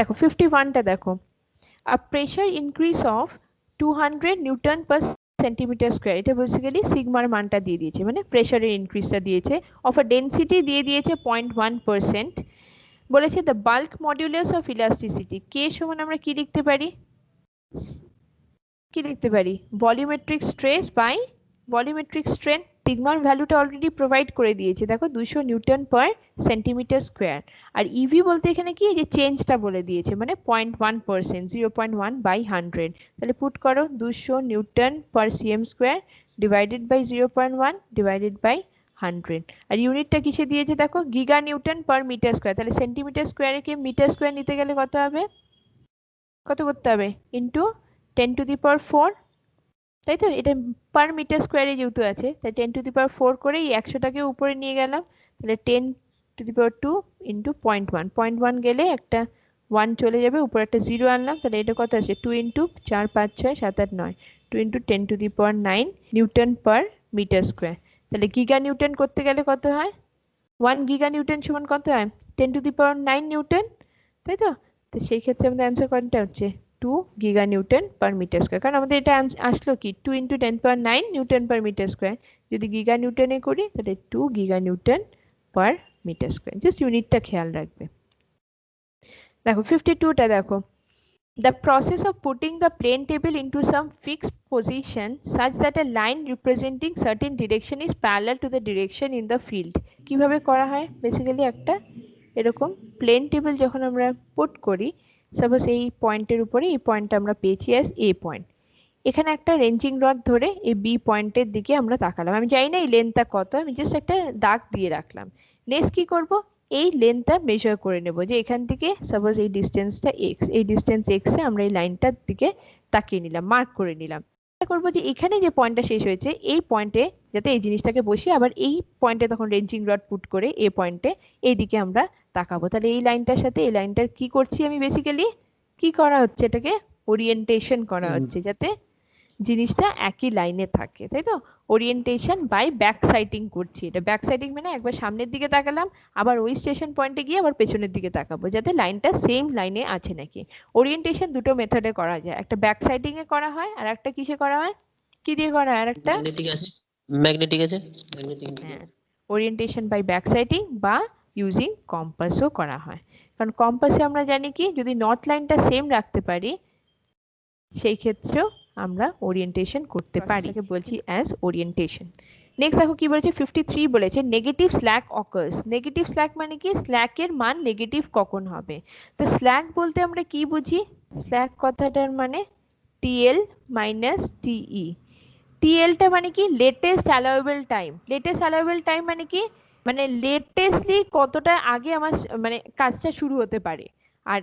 দেখো 51টা দেখো, a pressure increase of 200 newton per centimetre square, এটা বেসিক্যালি সিগমার মানটা দিয়ে দিয়েছে, মানে প্রেসারের ইনক্রিজটা দিয়েছে, অফ আ ডেনসিটি দিয়ে দিয়েছে 0.1%। বলেছে the bulk modulus of elasticity, কে সমান আমরা কি লিখতে পারি, কি লিখতে পারি, volumetric stress by volumetric strain. সিগমার ভ্যালুটা অলরেডি প্রোভাইড করে দিয়েছে, দেখো 200 নিউটন পার সেন্টিমিটার স্কোয়ার। আর ইভি বলতে এখানে কি, যে চেঞ্জটা বলে দিয়েছে, মানে 0.1%, 0.1 বাই 100। তাহলে পুট করো 200 newton per cm square divided by 0.1 divided by 100। আর ইউনিটটা কিসে দিয়েছে দেখো, giga newton per metre square. তাহলে সেন্টিমিটার স্কোয়ারকে মিটার স্কোয়ার নিতে গেলে কত হবে, কত করতে হবে, ইন্টু 10 টু দি পাওয়ার 4, তাই তো, এটা পার মিটার স্কোয়ারে যেহেতু আছে তাই 10 টু দি পাওয়ার 4 করে এই 100টাকে উপরে নিয়ে গেলাম। তাহলে 10 টু দি পাওয়ার 2 ইন্টু 0.1, 0.1 গেলে একটা 1 চলে যাবে, উপরে একটা 0 আনলাম, তাহলে এটা কত আছে, 2 into 4 5 6 7 8 9, 2 into 10 to the power 9 newton per metre square. তাহলে গিগা নিউটন করতে গেলে কত হয়, 1 গিগা নিউটন সমান কত হয়, 10 টু দি পাওয়ার 9 নিউটন, তাই তো। তো সেই ক্ষেত্রে আমাদের অ্যান্সার কোনটা হচ্ছে 2 giga newton per metre square, কারণ আমাদের এটা আসলো কি 2 into 10 power 9 newton per metre square. যদি গিগা নিউটনে করি তাহলে 2 giga newton per metre square. Just ইউনিটটা খেয়াল রাখবে। দেখো 52টা দেখো, the process of putting the plane table into some fixed position such that a line representing certain direction is parallel to the direction in the field। কিভাবে করা হয়, basically একটা এরকম প্লেন টেবিল যখন আমরা পুট করি, সাপোজ এই পয়েন্টের উপরে এই পয়েন্টটা আমরা পেয়েছি অ্যাজ এ পয়েন্ট, এখানে একটা রেঞ্জিং রড ধরে এই বি পয়েন্টের দিকে আমরা তাকালাম, আমি জানি না এই লেন্থটা কত, আমি জাস্ট একটা দাগ দিয়ে রাখলাম। নেক্সট কি করব, এই লেন্থটা মেজার করে নেব, যে এখান থেকে সাপোজ এই ডিস্টেন্সটা এক্স, এই ডিস্টেন্স এক্স এ আমরা এই লাইনটার দিকে তাকিয়ে নিলাম, মার্ক করে নিলাম। করবো যে এখানে যে পয়েন্টটা শেষ হয়েছে এই পয়েন্টে যাতে এই জিনিসটাকে বসিয়ে আবার এই পয়েন্টে তখন রেঞ্জিং রড পুট করে এই পয়েন্টে এইদিকে আমরা তাকাবো। তাহলে এই লাইনটার সাথে এই লাইনটার কি করছি আমি, বেসিক্যালি কি করা হচ্ছে, এটাকে ওরিয়েন্টেশন করা হচ্ছে যাতে জিনিসটা একই লাইনে থাকে, তাই তো। ওরিয়েন্টেশন বাই ব্যাক সাইটিং করছি, এটা ব্যাক সাইটিং মানে একবার সামনের দিকে তাকালাম, আবার ওই স্টেশন পয়েন্টে গিয়ে আবার পেছনের দিকে তাকাবো যাতে লাইনটা সেম লাইনে আছে নাকি। ওরিয়েন্টেশন দুটো মেথডে করা যায়, একটা ব্যাক সাইটিং এ করা হয় আর একটা কিসে করা হয়, কি দিয়ে করা হয়, আর একটা ম্যাগনেটিক আছে, ম্যাগনেটিক আছে, ম্যাগনেটিক। হ্যাঁ, ওরিয়েন্টেশন বাই ব্যাক সাইটিং বা ইউজিং কম্পাসও করা হয়। কারণ কম্পাসে আমরা জানি কি, যদি নর্থ লাইনটা সেম রাখতে পারি সেই ক্ষেত্রেও আমরা ওরিয়েন্টেশন করতে পারি, এটাকে বলছি অ্যাজ ওরিয়েন্টেশন। নেক্সট দেখো কি বলেছে, 53 বলেছে negative slack occurs. Negative slack মানে কি, স্ল্যাকের মান নেগেটিভ কখন হবে। তো স্ল্যাক বলতে আমরা কি বুঝি, স্ল্যাক কথাটার মানে টিএল মাইনাস টিই। টিএলটা মানে কি, latest allowable time. Latest allowable time মানে কি, মানে লেটেস্টলি কতটা আগে আমার মানে কাজটা শুরু হতে পারে। আর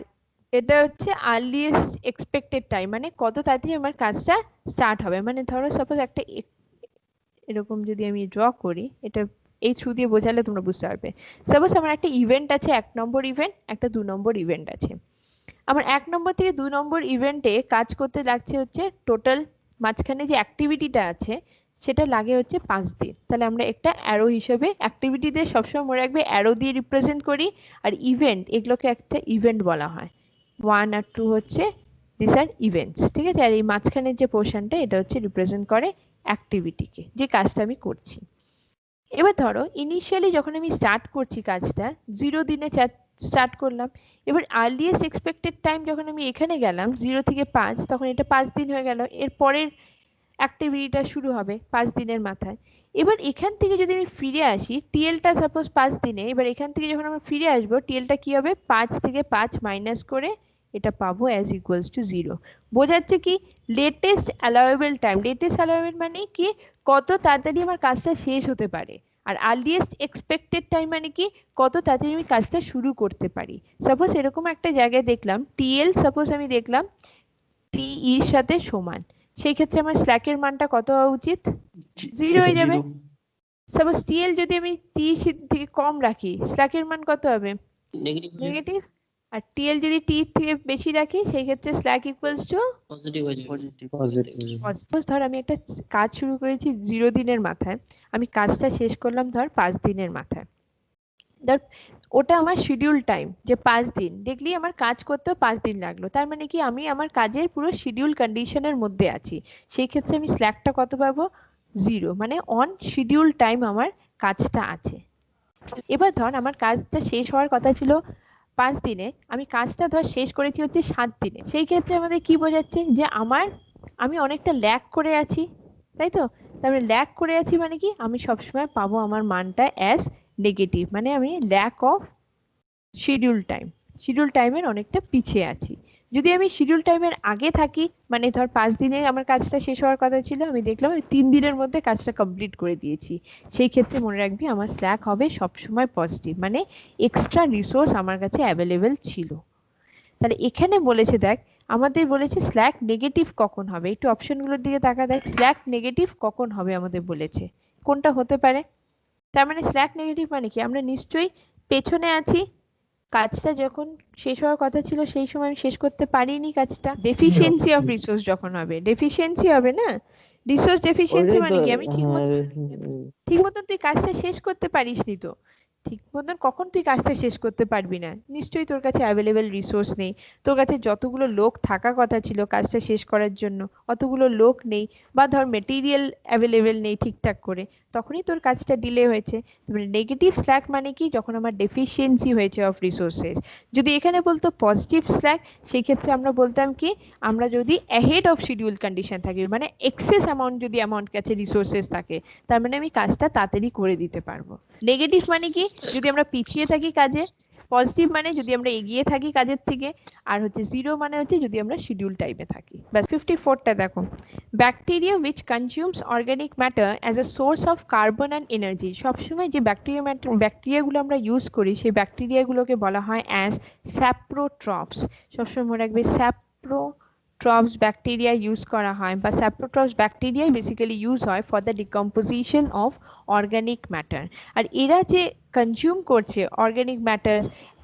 এটা হচ্ছে আর্লিয়েস্ট এক্সপেক্টেড টাইম, মানে কত তাড়াতাড়ি আমার কাজটা স্টার্ট হবে। মানে ধরো সাপোজ একটা এরকম যদি আমি ড্র করি, এটা এই থ্রু দিয়ে বোঝালে তোমরা বুঝতে পারবে। সাপোজ আমার একটা ইভেন্ট আছে, 1 নম্বর ইভেন্ট, একটা 2 নম্বর ইভেন্ট আছে। আমার 1 নম্বর থেকে 2 নম্বর ইভেন্টে কাজ করতে লাগছে হচ্ছে টোটাল, মাঝখানে যে অ্যাক্টিভিটিটা আছে সেটা লাগে হচ্ছে 5 দিন। তাহলে আমরা একটা অ্যারো হিসেবে অ্যাক্টিভিটি দিয়ে সবসময় মনে রাখবে অ্যারো দিয়ে রিপ্রেজেন্ট করি, আর ইভেন্ট এগুলোকে একটা ইভেন্ট বলা হয়। 1 আর 2 হচ্ছে দিস আর ইভেন্টস, ঠিক আছে। আর এই মাঝখানের যে পোর্শনটা এটা হচ্ছে রিপ্রেজেন্ট করে অ্যাক্টিভিটিকে, যে কাজটা আমি করছি। এবার ধরো ইনিশিয়ালি যখন আমি স্টার্ট করছি কাজটা 0 দিনে স্টার্ট করলাম, এবার আর্লিয়েস্ট এক্সপেক্টেড টাইম যখন আমি এখানে গেলাম 0 থেকে 5, তখন এটা 5 দিন হয়ে গেল, এর পরের অ্যাক্টিভিটিটা শুরু হবে 5 দিনের মাথায়। এবার এখান থেকে যদি আমি ফিরে আসি, টিএলটা সাপোজ 5 দিনে, এবার এখান থেকে যখন আমরা ফিরে আসবো টিএলটা কি হবে, 5 থেকে 5 মাইনাস করে এটা পাবো অ্যাজ ইকুয়ালস টু 0। বোঝাচ্ছে কি, latest allowable time, latest allowable মানে কি, কত তাড়াতাড়ি আমার কাজটা শেষ হতে পারে। আর আর্লিয়েস্ট এক্সপেক্টেড টাইম মানে কি, কত তাড়াতাড়ি আমি কাজটা শুরু করতে পারি। সাপোজ এরকম একটা জায়গায় দেখলাম টিএল সাপোজ আমি দেখলাম টিইর সাথে সমান, সেই ক্ষেত্রে আমার স্ল্যাকের মানটা কত হওয়া উচিত, 0 হয়ে যাবে। সাপোজ টিএল যদি আমি টি থেকে কম রাখি স্ল্যাকের মান কত হবে, নেগেটিভ। আর টিএল যদি টি থেকে বেশি রাখি সেই ক্ষেত্রে স্ল্যাক ইকুয়ালস টু পজিটিভ হয়ে যাবে। পজিটিভ। ধর আমি একটা কাজ শুরু করেছি 0 দিনের মাথায়, আমি কাজটা শেষ করলাম ধর 5 দিনের মাথায়। ধর ওটা আমার শিডিউল টাইম, যে 5 দিন, দেখলি আমার কাজ করতেও 5 দিন লাগলো, তার মানে কি আমি আমার কাজের পুরো শিডিউল কন্ডিশনের মধ্যে আছি, সেই ক্ষেত্রে আমি স্ল্যাকটা কত পাবো? 0, মানে অন শিডিউল টাইম আমার কাজটা আছে। এবার ধর আমার কাজটা শেষ হওয়ার কথা ছিল 5 দিনে, আমি কাজটা ধর শেষ করেছি হচ্ছে 7 দিনে, সেই ক্ষেত্রে আমাদের কি বোঝাচ্ছে যে আমি অনেকটা ল্যাগ করে আছি, তাই তো? তারপরে ল্যাগ করে আছি মানে কি আমি সবসময় পাবো আমার মানটা অ্যাজ নেগেটিভ, মানে আমি lack of schedule time, schedule টাইমের অনেকটা পিছিয়ে আছি। যদি আমি শিডিউল টাইমের আগে থাকি, মানে ধর 5 দিনে আমার কাজটা শেষ হওয়ার কথা ছিল, আমি দেখলাম আমি 3 দিনের মধ্যে কাজটা কমপ্লিট করে দিয়েছি, সেই ক্ষেত্রে মনে রাখবি আমার স্ল্যাক হবে সবসময় পজিটিভ, মানে এক্সট্রা রিসোর্স আমার কাছে অ্যাভেলেবেল ছিল। তাহলে এখানে বলেছে দেখ, আমাদের বলেছে স্ল্যাক নেগেটিভ কখন হবে, একটু অপশনগুলোর দিকে তাকা দেখ, স্ল্যাক নেগেটিভ কখন হবে আমাদের বলেছে, কোনটা হতে পারে? তার মানে স্ল্যাক নেগেটিভ মানে কি আমরা নিশ্চয়ই পেছনে আছি, কাজটা যখন শেষ হওয়ার কথা ছিল সেই সময় আমি শেষ করতে পারিনি কাজটা, ডেফিসিয়েন্সি অফ রিসোর্স যখন হবে, ডেফিসিয়েন্সি হবে না, রিসোর্স ডেফিসিয়েন্সি ওইটাই মানে তো। কি আমি ঠিক মতন তুই কাজটা শেষ করতে পারিসনি, তো ঠিক মতন কখন তুই কাজটা শেষ করতে পারবি না, নিশ্চয়ই তোর কাছে অ্যাভেলেবেল রিসোর্স নেই, তোর কাছে যতগুলো লোক থাকা কথা ছিল কাজটা শেষ করার জন্য অতগুলো লোক নেই, বা ধর মেটেরিয়াল অ্যাভেলেবেল নেই ঠিকঠাক করে, তখনই তোর কাজটা ডিলে হয়েছে। নেগেটিভ স্ল্যাক মানে কি যখন আমার ডেফিসিয়েন্সি হয়েছে অফ রিসোর্সেস। যদি এখানে বলতো পজিটিভ স্ল্যাক, সেই ক্ষেত্রে আমরা বলতাম কি আমরা যদি অ্যাহেড অফ শিডিউল কন্ডিশন থাকি, মানে এক্সেস অ্যামাউন্ট যদি আমার কাছে রিসোর্সেস থাকে, তার মানে আমি কাজটা তাড়াতাড়ি করে দিতে পারবো। নেগেটিভ মানে কি যদি আমরা পিছিয়ে থাকি কাজে, পজিটিভ মানে যদি আমরা এগিয়ে থাকি কাজের থেকে, আর হচ্ছে 0 মানে হচ্ছে যদি আমরা শিডিউল টাইমে থাকি। ব্যাস 54টা দেখো, bacteria which consumes organic matter as a source of carbon and energy, সবসময় যে ব্যাকটেরিয়াগুলো আমরা ইউজ করি সেই ব্যাকটেরিয়াগুলোকে বলা হয় অ্যাজ স্যাপ্রোট্রপস। সবসময় মনে রাখবে স্যাপ্রোট্রপস ব্যাকটেরিয়া ইউজ করা হয়, বা স্যাপ্রোট্রপস ব্যাকটেরিয়াই বেসিক্যালি ইউজ হয় for the decomposition of organic matter. আর এরা যে কনজিউম করছে অর্গানিক ম্যাটার,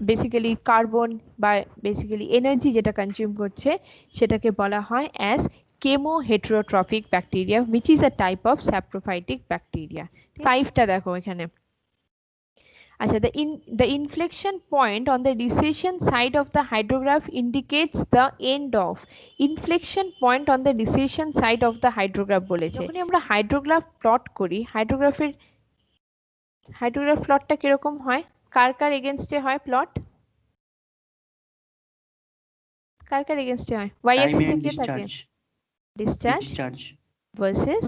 বেসিক্যালি কার্বন বা বেসিক্যালি এনার্জি যেটা কনজিউম করছে, সেটাকে বলা হয় as chemoheterotrophic bacteria which is a type of saprophytic bacteria। 5টা দেখো এখানে। আচ্ছা, the inflection point on the recession side of the hydrograph indicates the end of inflection point on the recession side of the hydrograph বলেছে। যখনই আমরা hydrograph plot করি, hydrograph প্লটটা কিরকম হয়, কার কার এগেনস্টে হয় প্লট, কার কার এগেনস্টে হয়? y টাইম অ্যাক্সিসে এন্ড কি থাকে? ডিসচার্জ ডিসচার্জ ভার্সেস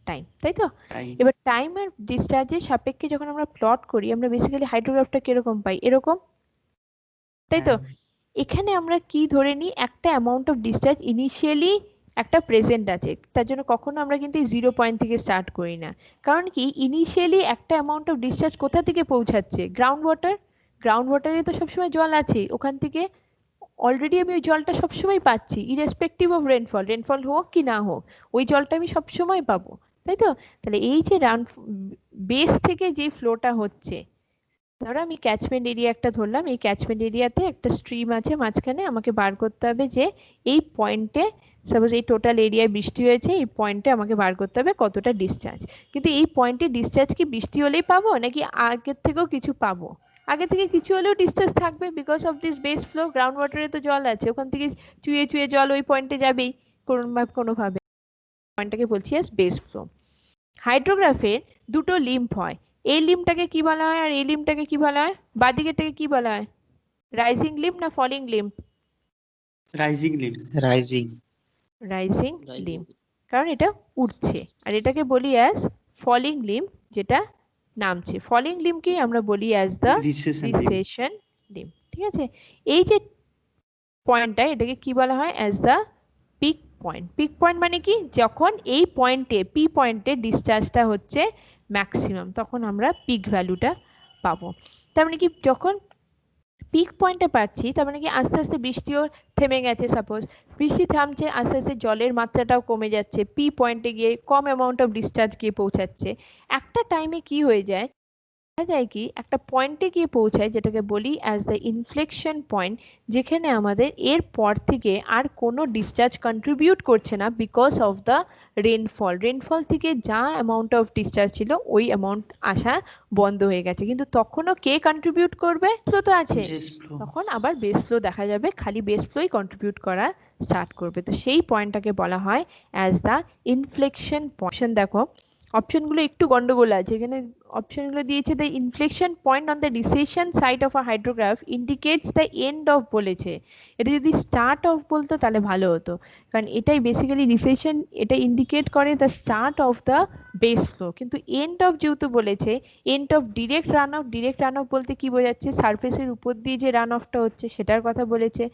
টাইম, তাই তো? টাইম এবার টাইম আর ডিসচার্জের সাপেক্ষে যখন আমরা প্লট করি, আমরা বেসিক্যালি হাইড্রোগ্রাফটা কিরকম পাই, এরকম, তাই তো? এখানে আমরা কি ধরে নিই, একটা অ্যামাউন্ট অফ ডিসচার্জ ইনিশিয়ালি একটা প্রেজেন্ট আছে, তার জন্য কখনো আমরা কিন্তু 0 পয়েন্ট থেকে স্টার্ট করি না, কারণ কি ইনিশিয়ালি একটা অ্যামাউন্ট অফ ডিসচার্জ কোথা থেকে পৌঁছাচ্ছে, গ্রাউন্ড ওয়াটারে তো সবসময় জল আছে, ওখান থেকে অলরেডি আমি ওই জলটা সবসময় পাচ্ছি, ইরেসপেক্টিভ অফ রেনফল হোক কি না হোক, ওই জলটা আমি সবসময় পাবো, তাই তো? তাহলে এই যে বেস থেকে যে ফ্লোটা হচ্ছে, ধরো আমি ক্যাচমেন্ট এরিয়া একটা ধরলাম, এই ক্যাচমেন্ট এরিয়াতে একটা স্ট্রিম আছে মাঝখানে, আমাকে বার করতে হবে যে এই পয়েন্টে, সাপোজ এই টোটাল এরিয়ায় বৃষ্টি হয়েছে, এই পয়েন্টে আমাকে বার করতে হবে কতটা ডিসচার্জ, কিন্তু এই পয়েন্টে ডিসচার্জ কি বৃষ্টি হলেই পাবো নাকি আগের থেকেও কিছু পাবো? আগে থেকে কিছু হলেও ডিসচার্জ থাকবে, because of this base flow, ground ওয়াটারে তো জল আছে, ওখান থেকে চুয়ে চুয়ে জল ওই পয়েন্টে যাবেই কোনোভাবে, পয়েন্টটাকে বলছি অ্যাজ বেস ফ্লো। হাইড্রোগ্রাফের দুটো লিম্ফ হয়, এই লিম্ফটাকে কি বলা হয় আর এই লিম্ফটাকে কি বলা হয়, বাদিকেরটাকে কি বলা হয়, রাইজিং লিম্ফ না falling limb? Rising limb. Rising limb, কারণ এটা উঠছে, আর এটাকে বলি অ্যাজ ফলিং লিম্ফ, যেটা নামছে। ফলিং লিম্ফকেই আমরা বলি অ্যাজ দ্য রিসেশন লিম্ফ, ঠিক আছে? এই যে পয়েন্টটা, এটাকে কি বলা হয় as the peak point. Peak point মানে কি যখন এই পয়েন্টে পি পয়েন্টে ডিসচার্জটা হচ্ছে ম্যাক্সিমাম, তখন আমরা পিক ভ্যালুটা পাবো। তার মানে কি যখন পিক পয়েন্টে পাচ্ছি, তার মানে কি আস্তে আস্তে বৃষ্টিও থেমে গেছে, সাপোজ বৃষ্টি থামছে, আস্তে আস্তে জলের মাত্রাটাও কমে যাচ্ছে, পি পয়েন্টে গিয়ে কম অ্যামাউন্ট অফ ডিসচার্জ গিয়ে পৌঁছাচ্ছে। একটা টাইমে কি হয়ে যায়, দেখা যায় কি একটা পয়েন্টে গিয়ে পৌঁছায় যেটাকে বলি অ্যাজ দ্য ইনফ্লেকশন পয়েন্ট, যেখানে আমাদের এর পর থেকে আর কোনো ডিসচার্জ কন্ট্রিবিউট করছে না বিকজ অফ দ্য রেনফল থেকে যা অ্যামাউন্ট অফ ডিসচার্জ ছিল ওই অ্যামাউন্ট আসা বন্ধ হয়ে গেছে, কিন্তু তখনও কে কন্ট্রিবিউট করবে? ফ্লো তো আছে, Base flow. তখন আবার বেস ফ্লো দেখা যাবে, খালি বেস ফ্লোই কন্ট্রিবিউট করা স্টার্ট করবে। তো সেই পয়েন্টটাকে বলা হয় অ্যাজ দ্য ইনফ্লেকশন পয়েন্ট। দেখো অপশনগুলো একটু গন্ডগোল আছে, এখানে অপশনগুলো দিয়েছে the inflection point on the recession side of a hydrograph indicates the end of বলেছে। এটা যদি স্টার্ট অফ বলতো তাহলে ভালো হতো, কারণ এটাই বেসিক্যালি রিসেশন, এটা ইন্ডিকেট করে the start of the base flow, কিন্তু এন্ড অফ যেহেতু বলেছে, end of direct run of বলতে কি বোঝাচ্ছে? সারফেসের উপর দিয়ে যে রান অফটা হচ্ছে সেটার কথা বলেছে।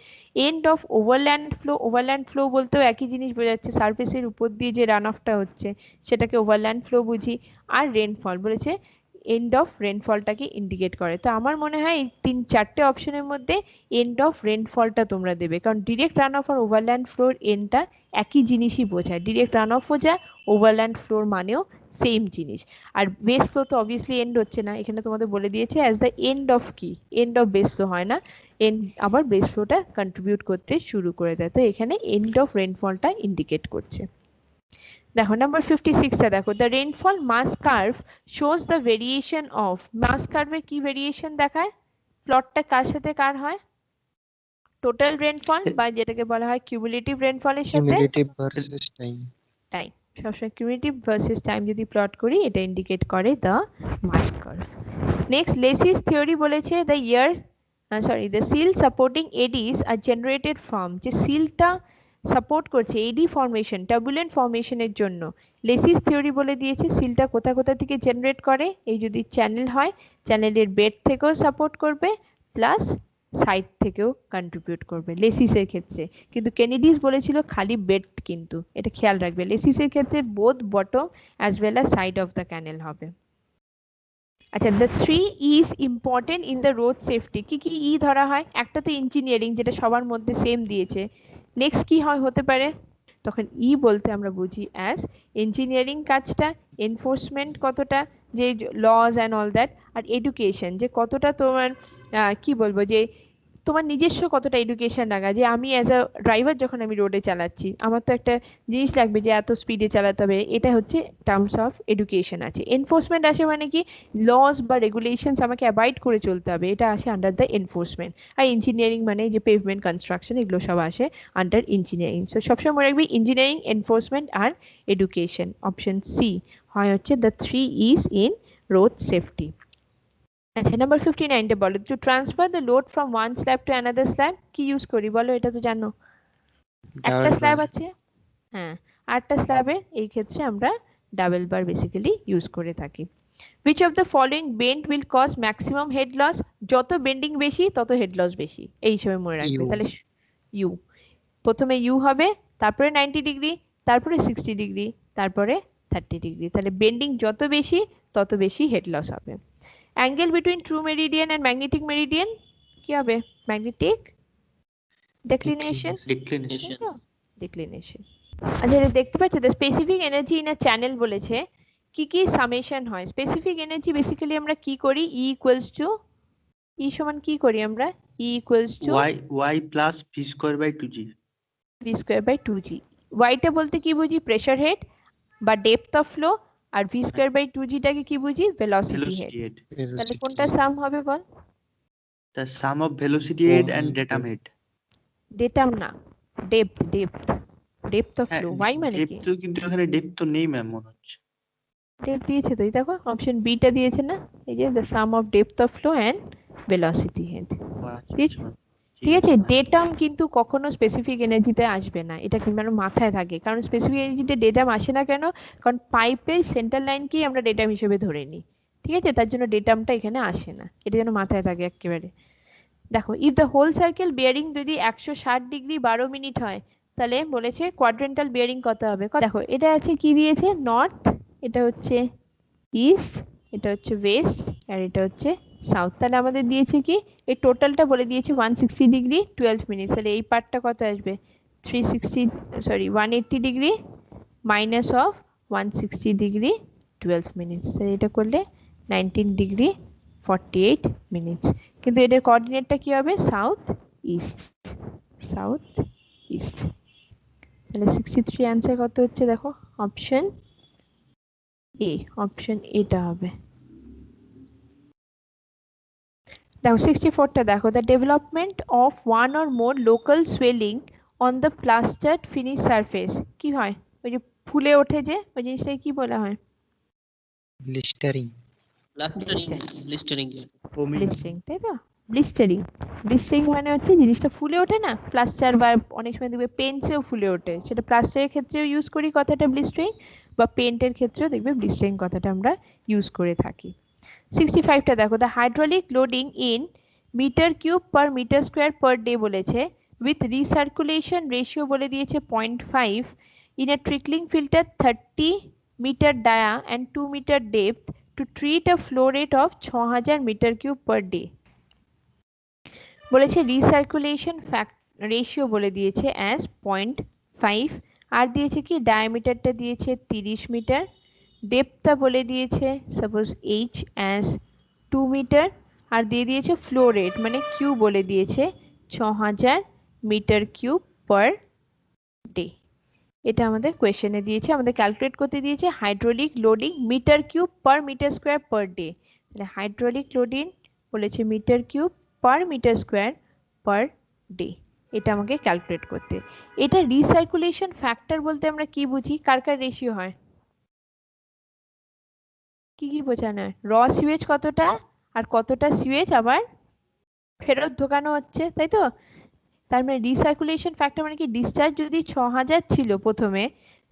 এন্ড অফ ওভারল্যান্ড ফ্লো বলতেও একই জিনিস বোঝাচ্ছে, সারফেসের উপর দিয়ে যে রান অফটা হচ্ছে সেটাকে ওভারল্যান্ড ফ্লো বুঝি। আর রেনফল বলেছে এন্ড অফ রেনফলটাকে ইন্ডিকেট করে। তো আমার মনে হয় এই 3-4টে অপশনের মধ্যে এন্ড অফ রেনফলটা তোমরা দেবে, কারণ ডিরেক্ট রান অফ আর ওভারল্যান্ড ফ্লোর এন্ডটা একই জিনিসই বোঝায়, ডিরেক্ট রান অফ বোঝায়, ওভারল্যান্ড ফ্লোর মানেও সেম জিনিস। আর বেস ফ্লো তো অবভিয়াসলি এন্ড হচ্ছে না, এখানে তোমাদের বলে দিয়েছে অ্যাজ দ্য এন্ড অফ কি, এন্ড অফ বেস ফ্লো হয় না, এন্ড আবার বেস ফ্লোটা কন্ট্রিবিউট করতে শুরু করে দেয়, তো এখানে এন্ড অফ রেনফলটা ইন্ডিকেট করছে। দেখো নাম্বার 56টা দেখো, the rainfall mass curve shows the variation of, mass কার্ভে কি ভেরিয়েশন দেখায়? প্লটটা কার সাথে কার হয়? টোটাল রেনফল বা যেটাকে বলা হয় কিউমুলেটিভ রেনফলের সাথে কিউমুলেটিভ ভার্সেস টাইম। টাইম। সবসময় কিউমুলেটিভ ভার্সেস টাইম যদি প্লট করি এটা ইন্ডিকেট করে the mass curve. Next Lacey's theory বলেছে the year the silt supporting eddies are generated from, যে সিলটা সাপোর্ট করছে এডি ফর্মেশন, টার্বুলেন্ট ফর্মেশনের জন্য লেসিস থিওরি বলে দিয়েছে সিলটা কোথা কোথা থেকে জেনারেট করে, এই যদি চ্যানেল হয় চ্যানেলের বেড থেকেও সাপোর্ট করবে প্লাস সাইড থেকেও কন্ট্রিবিউট করবে লেসিসের ক্ষেত্রে, কিন্তু কেনেডিস বলেছিল খালি বেড, কিন্তু এটা খেয়াল রাখবে লেসিসের ক্ষেত্রে both bottom as well as side of the canal হবে। আচ্ছা, the 3 is important in the road safety, কি কি ই ধরা হয়? একটা তো ইঞ্জিনিয়ারিং যেটা সবার মধ্যে সেম দিয়েছে, নেক্সট কি হয় হতে পারে? তখন ই বলতে আমরা বুঝি অ্যাজ ইঞ্জিনিয়ারিং কাজটা, এনফোর্সমেন্ট কতটা, যে লজ অ্যান্ড অল দ্যাট, আর এডুকেশন যে কতটা তোমার কি বলবো যে তোমার নিজস্ব কতটা এডুকেশন লাগা, যে আমি অ্যাজ আ ড্রাইভার যখন আমি রোডে চালাচ্ছি আমার তো একটা জিনিস লাগবে যে এত স্পিডে চালাতে হবে, এটা হচ্ছে টার্মস অফ এডুকেশন আছে। এনফোর্সমেন্ট আসে মানে কি লস বা রেগুলেশনস আমাকে অ্যাভয়েড করে চলতে হবে, এটা আসে আন্ডার দ্য এনফোর্সমেন্ট। আর ইঞ্জিনিয়ারিং মানে যে পেভমেন্ট কনস্ট্রাকশন এগুলো সব আসে আন্ডার ইঞ্জিনিয়ারিং। সো সবসময় মনে রাখবি ইঞ্জিনিয়ারিং, এনফোর্সমেন্ট আর এডুকেশন। অপশন সি হয় হচ্ছে the 3 is in road safety. আচ্ছা নাম্বার 59 বলো, to transfer the load from one slab to another slab কি ইউজ করি বলো? এটা তো জানো, একটা স্ল্যাব আছে, হ্যাঁ, আটটা স্ল্যাবে এই ক্ষেত্রে আমরা ডাবল বার বেসিক্যালি ইউজ করে থাকি। which of the following bend will cause maximum head loss? যত বেন্ডিং বেশি তত হেড লস বেশি, এই হিসেবে মনে রাখবে। U. তাহলে ইউ, প্রথমে ইউ হবে, তারপরে 90 ডিগ্রি, তারপরে 60 ডিগ্রি, তারপরে 30 ডিগ্রি, তাহলে বেন্ডিং যত বেশি তত বেশি হেড লস হবে। Angle between true meridian and magnetic meridian কি হবে? Magnetic declination, Declination. ডিক্লিনেশন। আচ্ছা এটা দেখতে পাচ্ছ the specific energy in a channel বলেছে কি কি সামেশন হয়। স্পেসিফিক এনার্জি বেসিক্যালি আমরা কি করি, ই ইকুয়ালস টু, ই সমান কি করি আমরা, E equals to Y plus V square by 2G. V square by 2g। ওয়াইটা বলতে কি বুঝি? প্রেসার হেড বা ডেপথ অফ ফ্লো, আর ভি স্কয়ার বাই 2g টাকে কি বুঝি? Velocity head. Velocity head. তাহলে কোনটা সাম হবে বল? The sum of velocity head and datum head. Datum না, ডেপথ অফ ফ্লো। ওয়াই মানে কি? ডেপথ, কিন্তু এখানে ডেপথ তো নেই ম্যাম মনে হচ্ছে। ডেপথ দিয়েছে তো, এই দেখো অপশন বি টা দিয়েছে না, এই যে the sum of depth of flow and velocity head. দিয়েছে? ঠিক আছে, ডেটাম কিন্তু কখনো স্পেসিফিক এনার্জিতে আসবে না, এটা কিন্তু আমার মাথায় থাকে, কারণ স্পেসিফিক এনার্জিতে ডেটাম আসে না কেন? কারণ পাইপের সেন্টার লাইনকেই আমরা ডেটাম হিসেবে ধরে নিই, ঠিক আছে, তার জন্য ডেটামটা এখানে আসে না, এটা যেন মাথায় থাকে একেবারে। দেখো if the whole circle bearing যদি 160 ডিগ্রি 12 মিনিট হয় তাহলে বলেছে কোয়াড্রেন্টাল বিয়ারিং কত হবে? দেখো এটা আছে কি দিয়েছে, নর্থ, এটা হচ্ছে ইস্ট, এটা হচ্ছে ওয়েস্ট, আর এটা হচ্ছে সাউথ। তাহলে আমাদের দিয়েছে কি, এই টোটালটা বলে দিয়েছে 160 ডিগ্রি 12 মিনিট, তাহলে এই পার্টটা কত আসবে? 180 degree minus of 160 degree 12 minutes, এটা করলে 19 ডিগ্রি 48 মিনিটস। কিন্তু এটার কোঅর্ডিনেটটা কি হবে? South east, south east. তাহলে 63 অ্যান্সার কত হচ্ছে দেখো, অপশন এ, অপশন এটা হবে। দেখো 64টা দেখো, the development of one or more local swelling on the plastered finish surface কি হয়? ওই যে ফুলে ওঠে যে ওই জিনিসটাকে কি বলা হয়? ব্লিস্টারিং। ব্লিস্টারিং ব্লিস্টারিং, তাই তো? ব্লিস্টারিং, ব্লিস্টারিং মানে হচ্ছে জিনিসটা ফুলে ওঠে না, প্লাস্টার বা অনেক সময় দেখবে পেন্টসেও ফুলে ওঠে, সেটা প্লাস্টারের ক্ষেত্রেও ইউজ করি কথাটা ব্লিস্টারিং, বা পেন্টের ক্ষেত্রেও দেখবে ব্লিস্টারিং কথাটা আমরা ইউজ করে থাকি। 65টা দেখো, the hydraulic loading in metre cube per metre square per day বলেছে, উইথ রিসার্কুলেশন রেশিও বলে দিয়েছে 0.5 in a trickling filter 30 metre dia and 2 metre depth to treat a flow rate of 6000 metre cube per day. বলেছে recirculation ratio বলে দিয়েছে as 0.5, আর দিয়েছে কি ডায়ামিটারটা দিয়েছে 30 metre, ডেপথটা বলে দিয়েছে সাপোজ এইচ অ্যাজ 2 মিটার, আর দিয়ে দিয়েছে ফ্লো রেট মানে কিউ বলে দিয়েছে 6000 মিটার কিউব পার ডে। এটা আমাদের কোয়েশ্চেনে দিয়েছে, আমাদের ক্যালকুলেট করতে দিয়েছে hydraulic loading metre cube per metre square per day. তাহলে হাইড্রোলিক লোডিং বলেছে metre cube per metre square per day, এটা আমাকে ক্যালকুলেট করতে। এটা রিসার্কুলেশন ফ্যাক্টর বলতে আমরা কি বুঝি, কার কার রেশিও হয়, কি কি বোঝানো হয়? র সিউয়েজ কতটা আর কতটা সিউয়েজ আবার ফেরত ঢোকানো হচ্ছে, তাই তো? তার মানে রিসার্কুলেশন ফ্যাক্টর মানে কি, ডিসচার্জ যদি 6000 ছিল প্রথমে,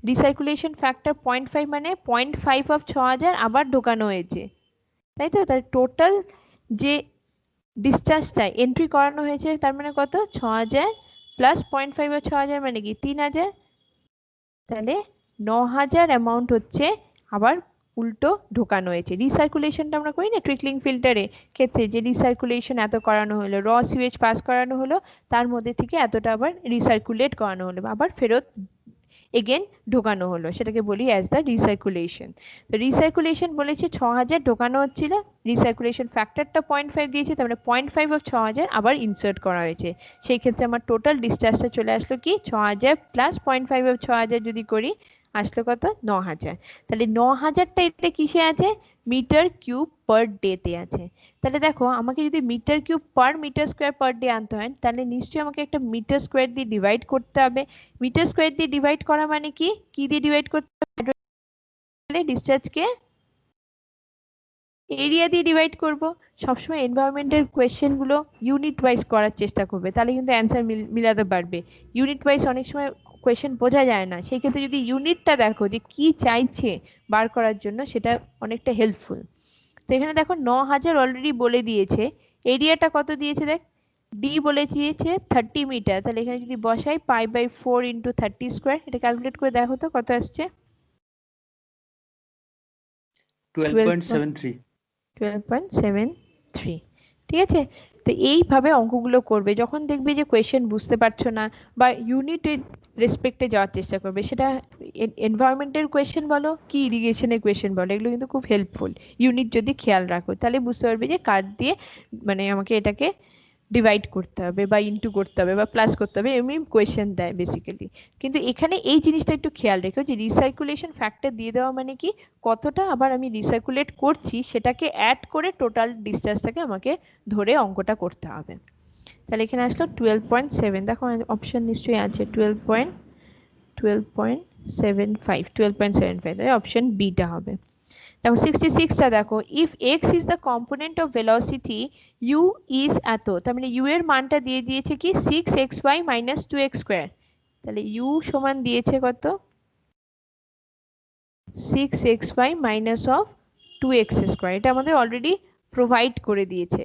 রিসার্কুলেশন ফ্যাক্টর 0.5 মানে 0.5 অফ 6000 আবার ঢোকানো হয়েছে, তাই তো? তার টোটাল যে ডিসচার্জটা এন্ট্রি করানো হয়েছে তার মানে কত, 6000 প্লাস 0.5 অফ 6000 মানে কি 3000, তাহলে 9000 অ্যামাউন্ট হচ্ছে আবার উল্টো ঢোকানো হয়েছে। রিসার্কুলেশনটা আমরা করি না ট্রিকলিং ফিল্টারে ক্ষেত্রে, যে রিসার্কুলেশন এত করানো হলো, র সিউয়েজ পাস করানো হলো, তার মধ্যে থেকে এতটা আবার রিসার্কুলেট করানো হলো, আবার ফেরত এগেন ঢোকানো হলো, সেটাকে বলি অ্যাজ দ্য রিসার্কুলেশন। তো রিসার্কুলেশন বলেছে 6000 ঢোকানো হচ্ছিল, রিসার্কুলেশন ফ্যাক্টরটা 0.5 দিয়েছে, তার মানে 0.5 অফ 6000 আবার ইনসার্ট করা হয়েছে, সেই ক্ষেত্রে আমার টোটাল ডিসচার্জটা চলে আসলো কি 6000 প্লাস 0.5 অফ 6000 যদি করি আসলো কত, 9000। তাহলে 9000টা এটা কিসে আছে, মিটার কিউব পার ডেতে আছে। তাহলে দেখো আমাকে যদি metre cube per metre square per day আনতে হয়, তাহলে নিশ্চয়ই আমাকে একটা মিটার স্কোয়ার দিয়ে ডিভাইড করতে হবে। মিটার স্কোয়ার দিয়ে ডিভাইড করা মানে কি, কি দিয়ে ডিভাইড করতে হবে, ডিসচার্জকে এরিয়া দিয়ে ডিভাইড করব। সবসময় এনভায়রনমেন্টের কোয়েশ্চেন গুলো ইউনিট ওয়াইজ করার চেষ্টা করবে, তাহলে কিন্তু অ্যান্সার মিলাতে পারবে। ইউনিট ওয়াইজ অনেক সময় কোয়েশ্চেন বোঝা যায় না, সেই ক্ষেত্রে যদি ইউনিটটা দেখো যে কি চাইছে বার করার জন্য, সেটা অনেকটা হেল্পফুল। তো এখানে দেখো 9000 অলরেডি বলে দিয়েছে, এরিয়াটা কত দিয়েছে দেখ, ডি বলে দিয়েছে 30 মিটার, তাহলে এখানে যদি বসাই পাই বাই 4 ইন্টু 30 স্কোয়ার, এটা ক্যালকুলেট করে দেখো তো কত আসছে, 12.73। 12.73, ঠিক আছে? তো এইভাবে অঙ্কগুলো করবে, যখন দেখবে যে কোয়েশ্চেন বুঝতে পারছো না বা ইউনিটের রেসপেক্টে যাওয়ার চেষ্টা করবে, সেটা এনভায়রনমেন্টের কোয়েশ্চেন বলো কি ইরিগেশনের কোয়েশ্চেন বলো, এগুলো কিন্তু খুব হেল্পফুল। ইউনিট যদি খেয়াল রাখো তাহলে বুঝতে পারবে যে কার দিয়ে মানে আমাকে এটাকে ডিভাইড করতে হবে বা ইনটু করতে হবে বা প্লাস করতে হবে, এমনি কোয়েশ্চেন দেয় বেসিক্যালি। কিন্তু এখানে এই জিনিসটা একটু খেয়াল রেখো যে রিসার্কুলেশন ফ্যাক্টর দিয়ে দেওয়া মানে কি, কতটা আবার আমি রিসার্কুলেট করছি সেটাকে অ্যাড করে টোটাল ডিসচার্জটাকে আমাকে ধরে অঙ্কটা করতে হবে। তাহলে এখানে আসলো 12.7, দেখো অপশন নিশ্চয়ই আছে 12.75, তাহলে অপশন বিটা হবে। দেখো 66টা দেখো, if X is the component of velocity U is এত, তার মানে ইউ এর মানটা দিয়ে দিয়েছে কি 6xy মাইনাস 2x স্কোয়ার, তাহলে ইউ সমান দিয়েছে কত 6xy minus of 2x square, এটা আমাদের অলরেডি প্রোভাইড করে দিয়েছে।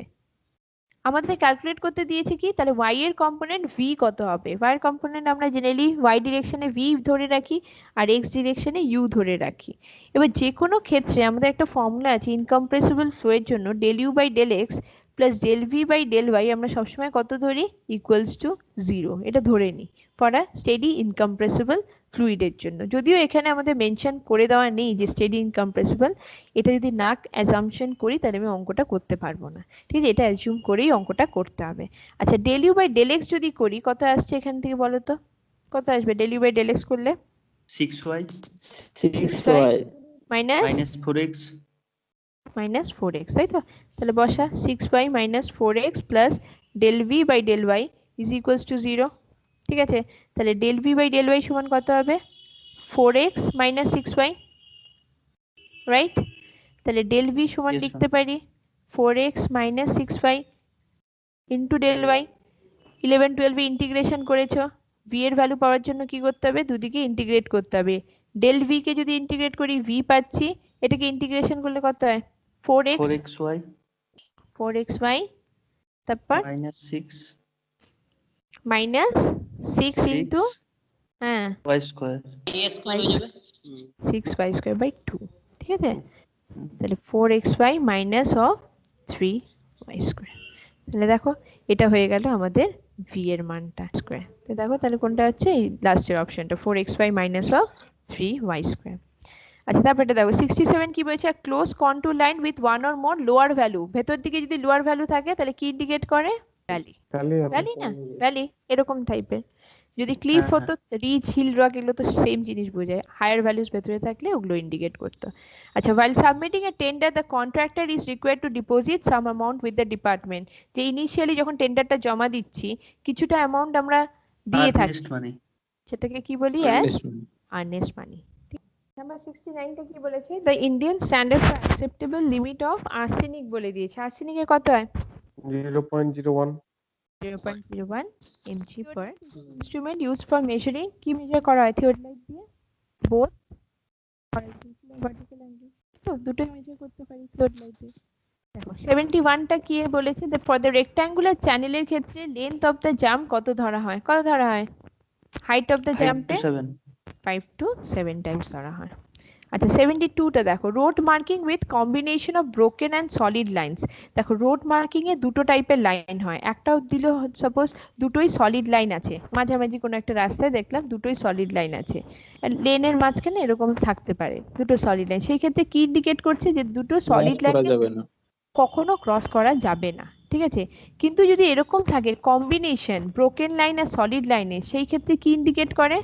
আমাদের ক্যালকুলেট করতে দিয়েছে কি, তাহলে y এর কম্পোনেন্ট v কত হবে, y এর কম্পোনেন্ট আমরা জেনারেলি y ডিরেকশনে v ধরে রাখি আর x ডিরেকশনে u ধরে রাখি। এবার যে কোনো ক্ষেত্রে আমাদের একটা ফর্মুলা আছে ইনকম্প্রেসিবল ফ্লো এর জন্য, del u by del x plus del V by del Y আমরা সবসময় কত ধরি ইকুয়ালস টু 0, এটা ধরে নিই ফর আ স্টেডি ইনকম্প্রেসিবল ফ্লুইডের জন্য। যদিও এখানে আমাদের মেনশন করে দেওয়া নেই যে স্টেডি ইনকম্প্রেসিবল, এটা যদি না অ্যাজাম্পশন করি তাহলে আমি অঙ্কটা করতে পারবো না, ঠিক আছে, এটা অ্যাজিউম করেই অঙ্কটা করতে হবে। আচ্ছা del U by del X যদি করি কত আসছে এখান থেকে বলো তো, কত আসবে del U by del X করলে? 6y 6y minus minus 4x minus 4x, তাই তো? তাহলে বসা 6y minus 4x plus del V by del Y is equals to 0, ঠিক আছে? তাহলে del V by del Y সমান কত হবে? 4x minus 6y, right? তাহলে ডেল ভি সমান Yes, লিখতে পারি 4x minus 6y into del Y. 11 12 এ ইন্টিগ্রেশন করেছো, ভি এর ভ্যালু পাওয়ার জন্য কি করতে হবে? দুদিকে ইন্টিগ্রেট করতে হবে। ডেল ভি কে যদি ইন্টিগ্রেট করি ভি পাচ্ছি, এটাকে ইন্টিগ্রেশন করলে কত হয়? 4x 4xy 4xy তারপর minus 6 মাইনাস 6 ইন্টু হ্যাঁ y square ax স্কয়ার হয়ে যাবে 6y স্কয়ার বাই 2, ঠিক আছে? তাহলে 4xy minus of 3y square. তাহলে দেখো এটা হয়ে গেল আমাদের v এর মানটা স্কয়ার। তো দেখো তাহলে কোনটা হচ্ছে এই লাস্টের অপশনটা 4xy minus of 3y square. আচ্ছা তারপর এটা দেখো 67 কি বলছে? Close contour line with one or more lower value. ভেতর দিকে যদি লোয়ার ভ্যালু থাকে তাহলে কি ইন্ডিকেট করে? ভ্যালি, ভ্যালি না ভ্যালি এরকম টাইপের। যদি ক্লিফ হ্যাঁ, হতো রিচ হিল রক এগুলো তো সেম জিনিস বোঝায়, হায়ার ভ্যালুস ভেতরে থাকলে ওগুলো ইন্ডিকেট করতো। আচ্ছা while submitting a tender the contractor is required to deposit some amount with the department, যে ইনিশিয়ালি যখন টেন্ডারটা জমা দিচ্ছি কিছুটা অ্যামাউন্ট আমরা দিয়ে থাকি, earnest money সেটাকে কি বলি? অ্যাজ আর্নেস্ট মানি। নাম্বার 69 টা কি বলেছে? The Indian standard for acceptable limit of arsenic বলে দিয়েছে। আর্সেনিকে কত হয়? 0.01 0.01 mg per instrument used for measuring, কি মেজার করা হয়? থিওডলাইট দিয়ে বোথ ভার্টিক্যাল অ্যাঙ্গেল, তো দুটোই মেজার করতে পারি থিওডলাইট দিয়ে। দেখো 71 টা কি বলেছে? ফর দ্য রেক্ট্যাঙ্গুলার চ্যানেলের ক্ষেত্রে লেন্থ অফ দ্য জাম্প কত ধরা হয়? কত ধরা হয়? Height of the 5 to জাম্পে 7 5 to 7 Times ধরা হয়। আচ্ছা 72 টা দেখো road marking with combination of broken and solid lines. দেখো রোড মার্কিং এ দুটো টাইপের লাইন হয়, একটাও দিল সাপোজ দুটোই সলিড লাইন আছে, মাঝামাঝি কোনো একটা রাস্তায় দেখলাম দুটোই সলিড লাইন আছে, লেনের মাঝখানে এরকম থাকতে পারে দুটো সলিড লাইন, সেই ক্ষেত্রে কি ইন্ডিকেট করছে? যে দুটো সলিড লাইন কখনো ক্রস করা যাবে না, ঠিক আছে? কিন্তু যদি এরকম থাকে কম্বিনেশন ব্রোকেন লাইন আর সলিড লাইনে, সেই ক্ষেত্রে কি ইন্ডিকেট করে?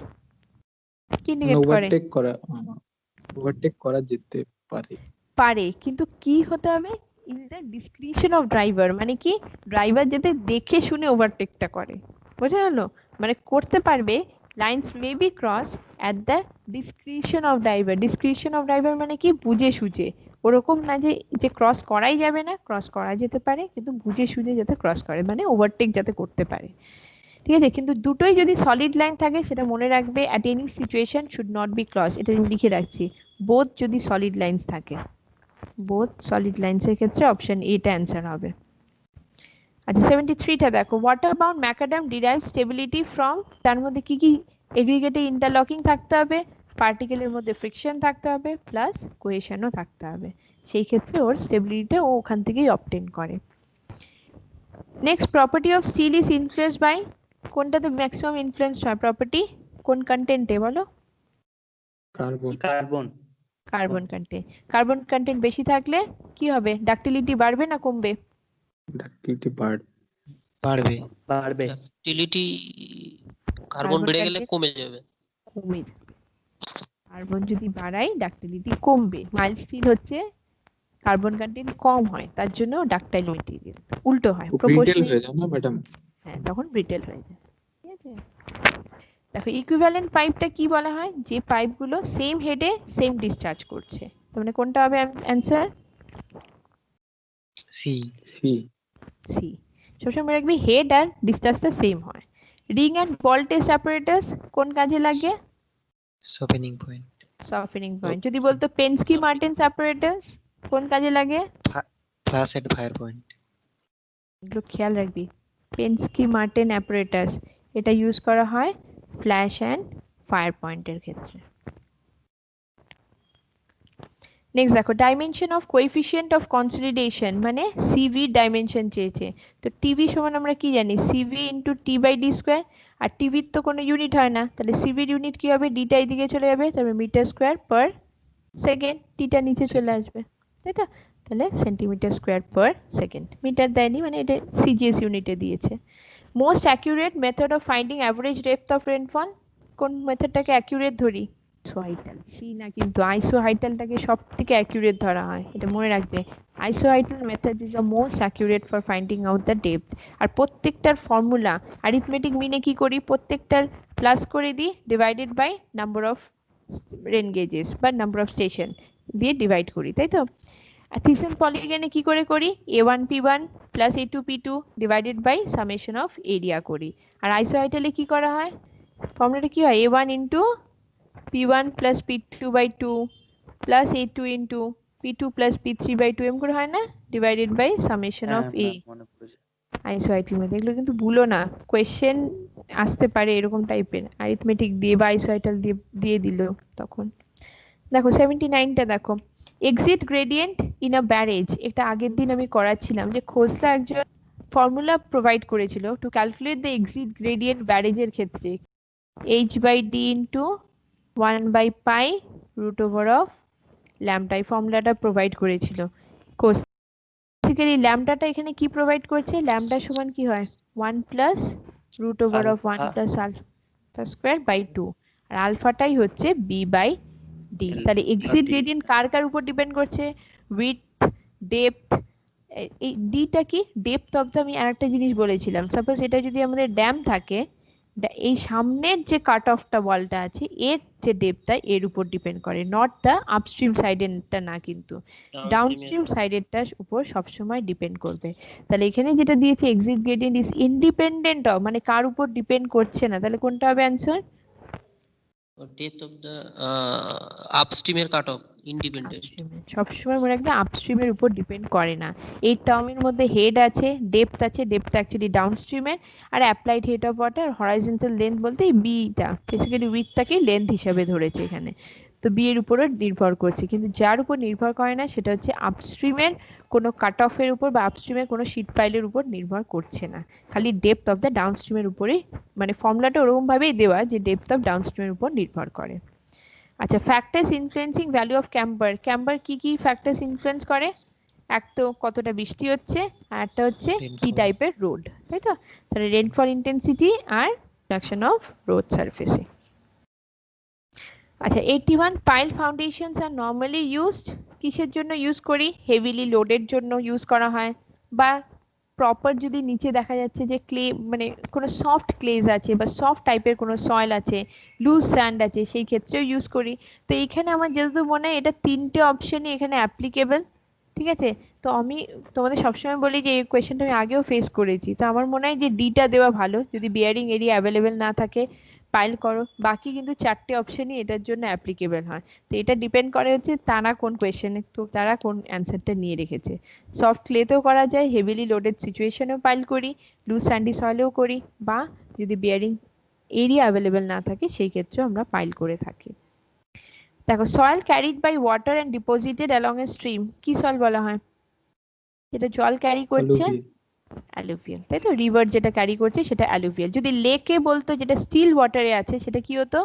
কি ইন্ডিকেট করে? ওভারটেক করা যেতে পারে। পারে, কিন্তু কি হতে হবে? In the discretion of driver, মানে কি ড্রাইভার যাতে দেখে শুনে ওভারটেকটা করে, বোঝা গেল? মানে করতে পারবে, lines may be cross at the discretion of driver. Discretion of driver মানে কি বুঝে সুঝে, ওরকম না যে যে ক্রস করাই যাবে না, ক্রস করা যেতে পারে কিন্তু বুঝে সুঝে যাতে ক্রস করে, মানে ওভারটেক যাতে করতে পারে, ঠিক আছে? কিন্তু দুটোই যদি সলিড লাইন থাকে সেটা মনে রাখবে, at any situation should not be cross, এটা আমি লিখে রাখছি। বোথ যদি সলিড লাইন্স থাকে, বোথ সলিড লাইন্স এর ক্ষেত্রে অপশন এ টা অ্যান্সার হবে। আচ্ছা 73 টা দেখো water bound macadam derive stability from, তার মধ্যে কি কি? এগ্রিগেটে ইন্টারলকিং থাকতে হবে, পার্টিকেলের মধ্যে ফ্রিকশন থাকতে হবে, প্লাস কোহেশনও থাকতে হবে, সেই ক্ষেত্রে ওর স্টেবিলিটিটা ও ওখান থেকেই অবটেন করে। Next property of steel is influenced by, কোনটাতে ম্যাক্সিমাম ইনফ্লুয়েন্স হয় প্রপার্টি? কোন কন্টেন্টে বলো? Carbon carbon content. Carbon content বেশি থাকলে কি হবে? ডাক্টিলিটি বাড়বে না কমবে? ডাক্টিলিটি বাড়বে। ডাক্টিলিটি কার্বন বেড়ে গেলে কমে যাবে। কমে, কার্বন যদি বাড়াই ডাক্টিলিটি কমবে। মাইল্ড স্টিল হচ্ছে কার্বন কন্টেন্ট কম হয়, তার জন্য ডাক্টাইল মেটেরিয়াল। উল্টো হয়, প্রপোর্শনাল হয়ে যায় না ম্যাডাম? হ্যাঁ তখন ব্রিটেল হয়ে যায়, ঠিক আছে? দেখো ইকুইভ্যালেন্ট পাইপটা কি বলা হয়? যে পাইপগুলো সেম হেডে সেম ডিসচার্জ করছে, তার মানে কোনটা হবে অ্যানসার? সি। সি। সবসময় রাখবি হেড আর ডিসচার্জটা সেম হয়। Ring and ball test apparatus কোন কাজে লাগে? Softening point. Softening point. যদি বলতো পেনস্কি মার্টেন্স অ্যাপারেটাস কোন কাজে লাগে? Flash and fire point. এগুলো খেয়াল রাখবি। পেনস্কি মার্টেন অ্যাপারেটাস এটা ইউজ করা হয় ফ্ল্যাশ অ্যান্ড ফায়ার পয়েন্টের ক্ষেত্রে। নেক্সট দেখো dimension of coefficient of consolidation মানে সিভি ডাইমেনশন চেয়েছে। তো টিভি সমান আমরা কি জানি, CV into T by D square. আর টিভির তো কোনো ইউনিট হয় না, তাহলে সিভির ইউনিট কি হবে, ডিটা এদিকে চলে যাবে, তারপরে মিটার স্কোয়ার পার সেকেন্ড, টিটা নিচে চলে আসবে, তাই তো? তাহলে centimetre square per second, metre দেয়নি মানে এটা সিজিএস ইউনিটে দিয়েছে। Most accurate method of finding average depth of rainfall, কোন মেথডটাকে অ্যাকিউরেট ধরি? আইসোহাইটাল, সি না কিন্তু আইসোহাইটালটাকে সব থেকে অ্যাকিউরেট ধরা হয়, এটা মনে রাখবে। Isohyetal method is the most accurate for finding out the depth. আর প্রত্যেকটার ফর্মুলা অ্যারিথমেটিক মিনে কি করি, প্রত্যেকটার প্লাস করে দিই, divided by number of rain gauges বা নাম্বার অফ স্টেশন দিয়ে ডিভাইড করি, তাই তো? থিকসন পলিগনে কি করে করি, a1 p1 plus a2 p2 divided by summation of area করি। আর আইসোহাইটালে কি করা হয়, ফর্মুলাটা কি হয়, a1 into p1 plus p2 by 2 plus a2 into p2 plus p3 by 2 এম করে হয় না, ডিভাইডেড বাই সামেশন অফ হ্যাঁ a। মনে পড়েছে। আইসোহাইটাল মধ্যে এগুলো কিন্তু ভুলো না, কোয়েশ্চেন আসতে পারে এরকম টাইপের, অ্যারিথমেটিক দিয়ে বা আইসোহাইটাল দিয়ে দিয়ে দিল তখন। দেখো 79টা দেখো, exit gradient in a barrage, এটা আগের দিন আমি করাচ্ছিলাম যে খোসলা একজন ফর্মুলা প্রোভাইড করেছিল to calculate the exit gradient ব্যারেজের ক্ষেত্রে, h by D into 1 by pi root over of lambda, এই ফর্মুলাটা প্রোভাইড করেছিল কোস। বেসিক্যালি ল্যামডাটা এখানে কি প্রোভাইড করছে, ল্যামডা সমান কি হয় 1 plus root over of 1 plus alpha square by 2, আর আলফাটাই হচ্ছে বি বাই ডি। তাহলে এক্সিট গ্রেডিয়েন্ট কার কার উপর ডিপেন্ড করছে, উইথ, ডেপথ। এই ডিটা কি, ডেপথ অফ দ্য, আমি আরেকটা জিনিস বলেছিলাম, সাপোজ এটা যদি আমাদের ড্যাম থাকে, এই সামনের যে কাট অফটা ওয়ালটা আছে এর যে ডেপথটা এর উপর ডিপেন্ড করে, নট দ্য আপস্ট্রিম সাইডেরটা না, কিন্তু ডাউনস্ট্রিম সাইডেরটার উপর সবসময় ডিপেন্ড করবে। তাহলে এখানে যেটা দিয়েছে exit gradient is independent of, মানে কার উপর ডিপেন্ড করছে না, তাহলে কোনটা হবে অ্যান্সার? ডেপথ অফ দ্য আপস্ট্রিমের কাট অফ ইন্ডিপেন্ডেন্ট। সবসময় মনে রাখবে আপস্ট্রিমের উপর ডিপেন্ড করে না। এই টার্মের মধ্যে হেড আছে, ডেপথ আছে, ডেপথ অ্যাকচুয়ালি ডাউনস্ট্রিমের, আর applied head of water, horizontal length বলতে এই বিটা, বেসিক্যালি উইথটাকে লেন্থ হিসাবে ধরেছে এখানে, তো বি এর উপরও নির্ভর করছে, কিন্তু যার উপর নির্ভর করে না সেটা হচ্ছে আপস্ট্রিমের কোনো কাট অফের উপর বা আপস্ট্রিমের কোনো শিট পাইলের উপর নির্ভর করছে না, খালি ডেপথ অফ দ্য ডাউনস্ট্রিমের উপরেই, মানে ফর্মুলাটা ওরকম ভাবেই দেওয়া যে ডেপথ অফ ডাউনস্ট্রিমের উপর নির্ভর করে। আচ্ছা, factors influencing value of camber, camber কি কি ফ্যাক্টরস ইনফ্লুয়েন্স করে, এক তো কতটা বৃষ্টি হচ্ছে, আর একটা হচ্ছে কি Rainfall. টাইপের রোড, তাই তো? তাহলে রেনফল ইন্টেন্সিটি আর রিডাকশন অফ রোড সারফেসে। আচ্ছা 81 pile foundations are normally used, কিসের জন্য ইউজ করি, হেভিলি লোডের জন্য ইউজ করা হয়, বা প্রপার যদি নিচে দেখা যাচ্ছে যে ক্লে, মানে কোনো সফট ক্লেজ আছে বা সফট টাইপের কোনো সয়েল আছে, লুজ স্যান্ড আছে, সেই ক্ষেত্রেও ইউজ করি। তো এইখানে আমার যেহেতু মনে হয় এটা তিনটে অপশনই এখানে অ্যাপ্লিকেবল, ঠিক আছে? তো আমি তোমাদের সবসময় বলি যে এই কোয়েশ্চেনটা আমি আগেও ফেস করেছি, তো আমার মনে হয় যে ডিটা দেওয়া ভালো, যদি বিয়ারিং এরিয়া অ্যাভেলেবেল না থাকে পাইল করো, বাকি কিন্তু চারটে অপশনই এটার জন্য অ্যাপ্লিকেবল হয়। তো এটা ডিপেন্ড করে হচ্ছে তারা কোন কোয়েশ্চেনে, তো তারা কোন অ্যান্সারটা নিয়ে রেখেছে। সফট ক্লেতেও করা যায়, হেভিলি লোডেড সিচুয়েশনেও পাইল করি, লুজ স্যান্ডি সয়েলেও করি, বা যদি বিয়ারিং এরিয়া অ্যাভেলেবেল না থাকে সেই ক্ষেত্রেও আমরা পাইল করে থাকি। দেখো soil carried by water and deposited along a stream, কি সয়েল বলা হয়, যেটা জল ক্যারি করছে, অ্যালুভিয়াল, তাই তো? রিভার যেটা ক্যারি করছে সেটা অ্যালুভিয়াল। যদি লেকে বলতো যেটা স্টিল ওয়াটারে আছে সেটা কি হতো,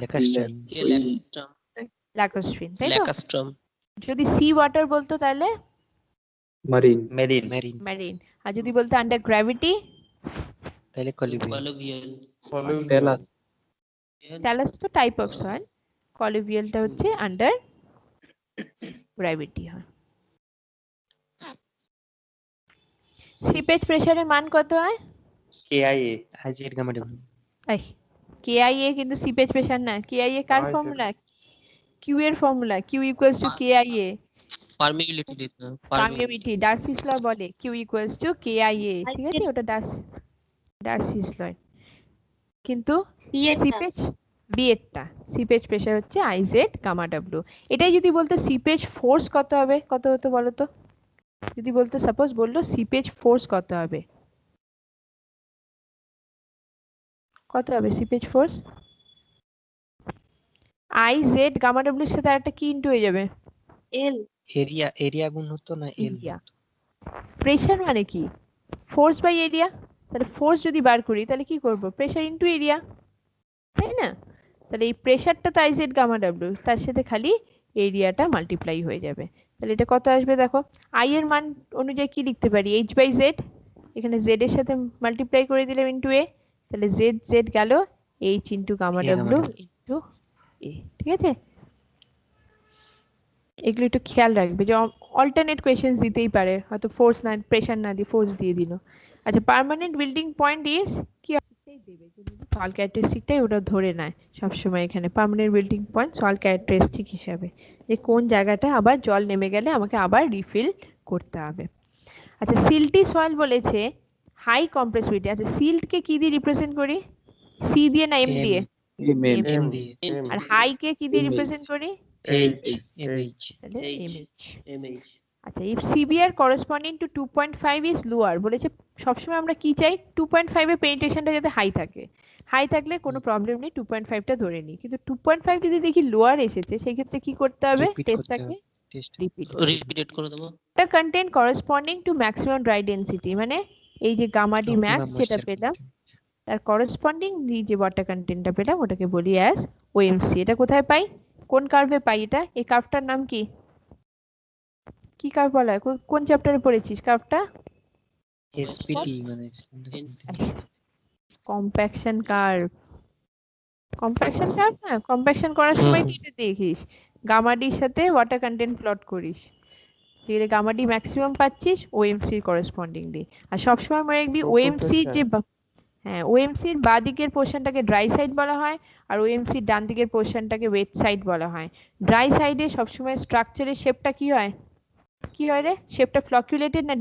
Lacustrine. ল্যাকোস্ট্রিন, তাই তো? ল্যাকাস্ট্রাম। যদি সি ওয়াটার বলতো তাহলে মারিন। মেরিন। Marine. মেরিন। আর যদি বলতো আন্ডার গ্র্যাভিটি, তাহলে colluvial. কলুভিয়াল। টেলাস। ট্যালাস তো টাইপ অফ সয়েল, কলুভিয়ালটা হচ্ছে আন্ডার গ্র্যাভিটি হয়। সিপেজ প্রেসারের মান কত হয়, KIA। As it gamma W. এই কেআইএ কিন্তু সিপেজ প্রেসার না, কেআইএ কার ফর্মুলা, কিউ এর formula, Q equals to K I A, permeability দিতে পারমিয়াবিলিটি, ডার্সিস ল বলে কিউ ইকুয়ালস টু কেআইএ, ঠিক আছে? ওটা ডার্সিস ল, কিন্তু সিপেজ বিএরটা, সিপেজ প্রেসার হচ্ছে আইজেড গামা ডাব্লিউ। এটাই যদি বলতো সিপেজ ফোর্স কত হবে, কত হতো বলো তো? যদি বলতো সাপোজ বললো সিপেজ ফোর্স কত হবে, কত হবে সিপেজ ফোর্স? আইজেড গামা ডাব্লিউর সাথে আরেকটা কি ইনটু হয়ে যাবে, এল এরিয়া গুণ হতো না এল এরিয়া। প্রেসার মানে কি? Force by area. তাহলে ফোর্স যদি বার করি তাহলে কি করব? প্রেসার ইনটু এরিয়া, তাই না? তাহলে এই প্রেসারটা তো আই জেড গামা ডাব্লিউ, তার সাথে খালি এরিয়াটা মাল্টিপ্লাই হয়ে যাবে। তাহলে এটা কত আসবে দেখো, আই এর মান অনুযায়ী কি লিখতে পারি? এইচ বাই জেড, এখানে জেড এর সাথে মাল্টিপ্লাই করে দিলাম ইনটু এ, তাহলে জেড জেড গেল, H into gamma A gamma W W। Into A. ঠিক আছে, এগুলো একটু খেয়াল রাখবে যে অল্টারনেট কোয়েশ্চেন্স দিতেই পারে, হয়তো ফোর্স না, প্রেসার না দিয়ে ফোর্স দিয়ে দিল। আচ্ছা, পার্মানেন্ট বিল্ডিং পয়েন্ট ইজ কি দেবে, যদি সয়েল ক্যারেক্টারিস্টিকটাই ওটা ধরে নেয় সবসময়, এখানে permanent building point soil characteristic হিসাবে, যে কোন জায়গাটা আবার জল নেমে গেলে আমাকে আবার রিফিল করতে হবে। আচ্ছা, সিল্টি সয়েল বলেছে হাই কম্প্রেসিবিলিটি। আচ্ছা, সিল্টকে কি দিয়ে রিপ্রেজেন্ট করি? সি দিয়ে না এম দিয়ে? এম দিয়ে। আর হাই কে কি দিয়ে রিপ্রেজেন্ট করি? H M H. তাহলে এমএইচ। এমএইচ। আচ্ছা, if CBR corresponding to 2.5 is lower, বলেছে সবসময় আমরা কি চাই? 2.5 এর পেনিট্রেশনটা যাতে হাই থাকে। হাই থাকলে কোনো প্রবলেম নেই, 2.5টা ধরে নিই। কিন্তু 2.5 যদি দেখি লোয়ার এসেছে, সেই ক্ষেত্রে কি করতে হবে? Repeat করতে টেস্টটাকে হবে, টেস্ট। রিপিট। রিপিটেড করে দেবো। এটা content corresponding to maximum dry density, মানে এই যে গামা ডি ম্যাক্স যেটা পেলাম তার করসপন্ডিং যে ওয়াটার কন্টেন্টটা পেলাম ওটাকে বলি অ্যাজ ওএমসি। এটা কোথায় পাই? কোন কার্ভে পাই এটা? এই কার্ভটার নাম কি? কি কার্ভ বলা হয়? কোন চ্যাপ্টারে পড়েছিস কার্ভটা? এসপিটি মানে কম্প্যাকশন কার্ভ। কম্প্যাকশন কার্ভ না, কম্প্যাকশন করার সময় কি এটা দেখিস, গামা ডির সাথে ওয়াটার কন্টেন্ট প্লট করিস, যেটা গামা ডি ম্যাক্সিমাম পাচ্ছিস ওএমসি এর করসপন্ডিংলি। আর সবসময় মনে রাখবি ওএমসি যে হ্যাঁ, ওএমসির বাঁ দিকের পোর্শনটাকে ড্রাই সাইড বলা হয়, আর ওএমসির ডান দিকের পোর্শনটাকে ওয়েট সাইড বলা হয়। ড্রাই সাইডে সবসময় স্ট্রাকচারের শেপটা কি হয়? কি হয় রে? শেপটা ফ্লকুলেটেড না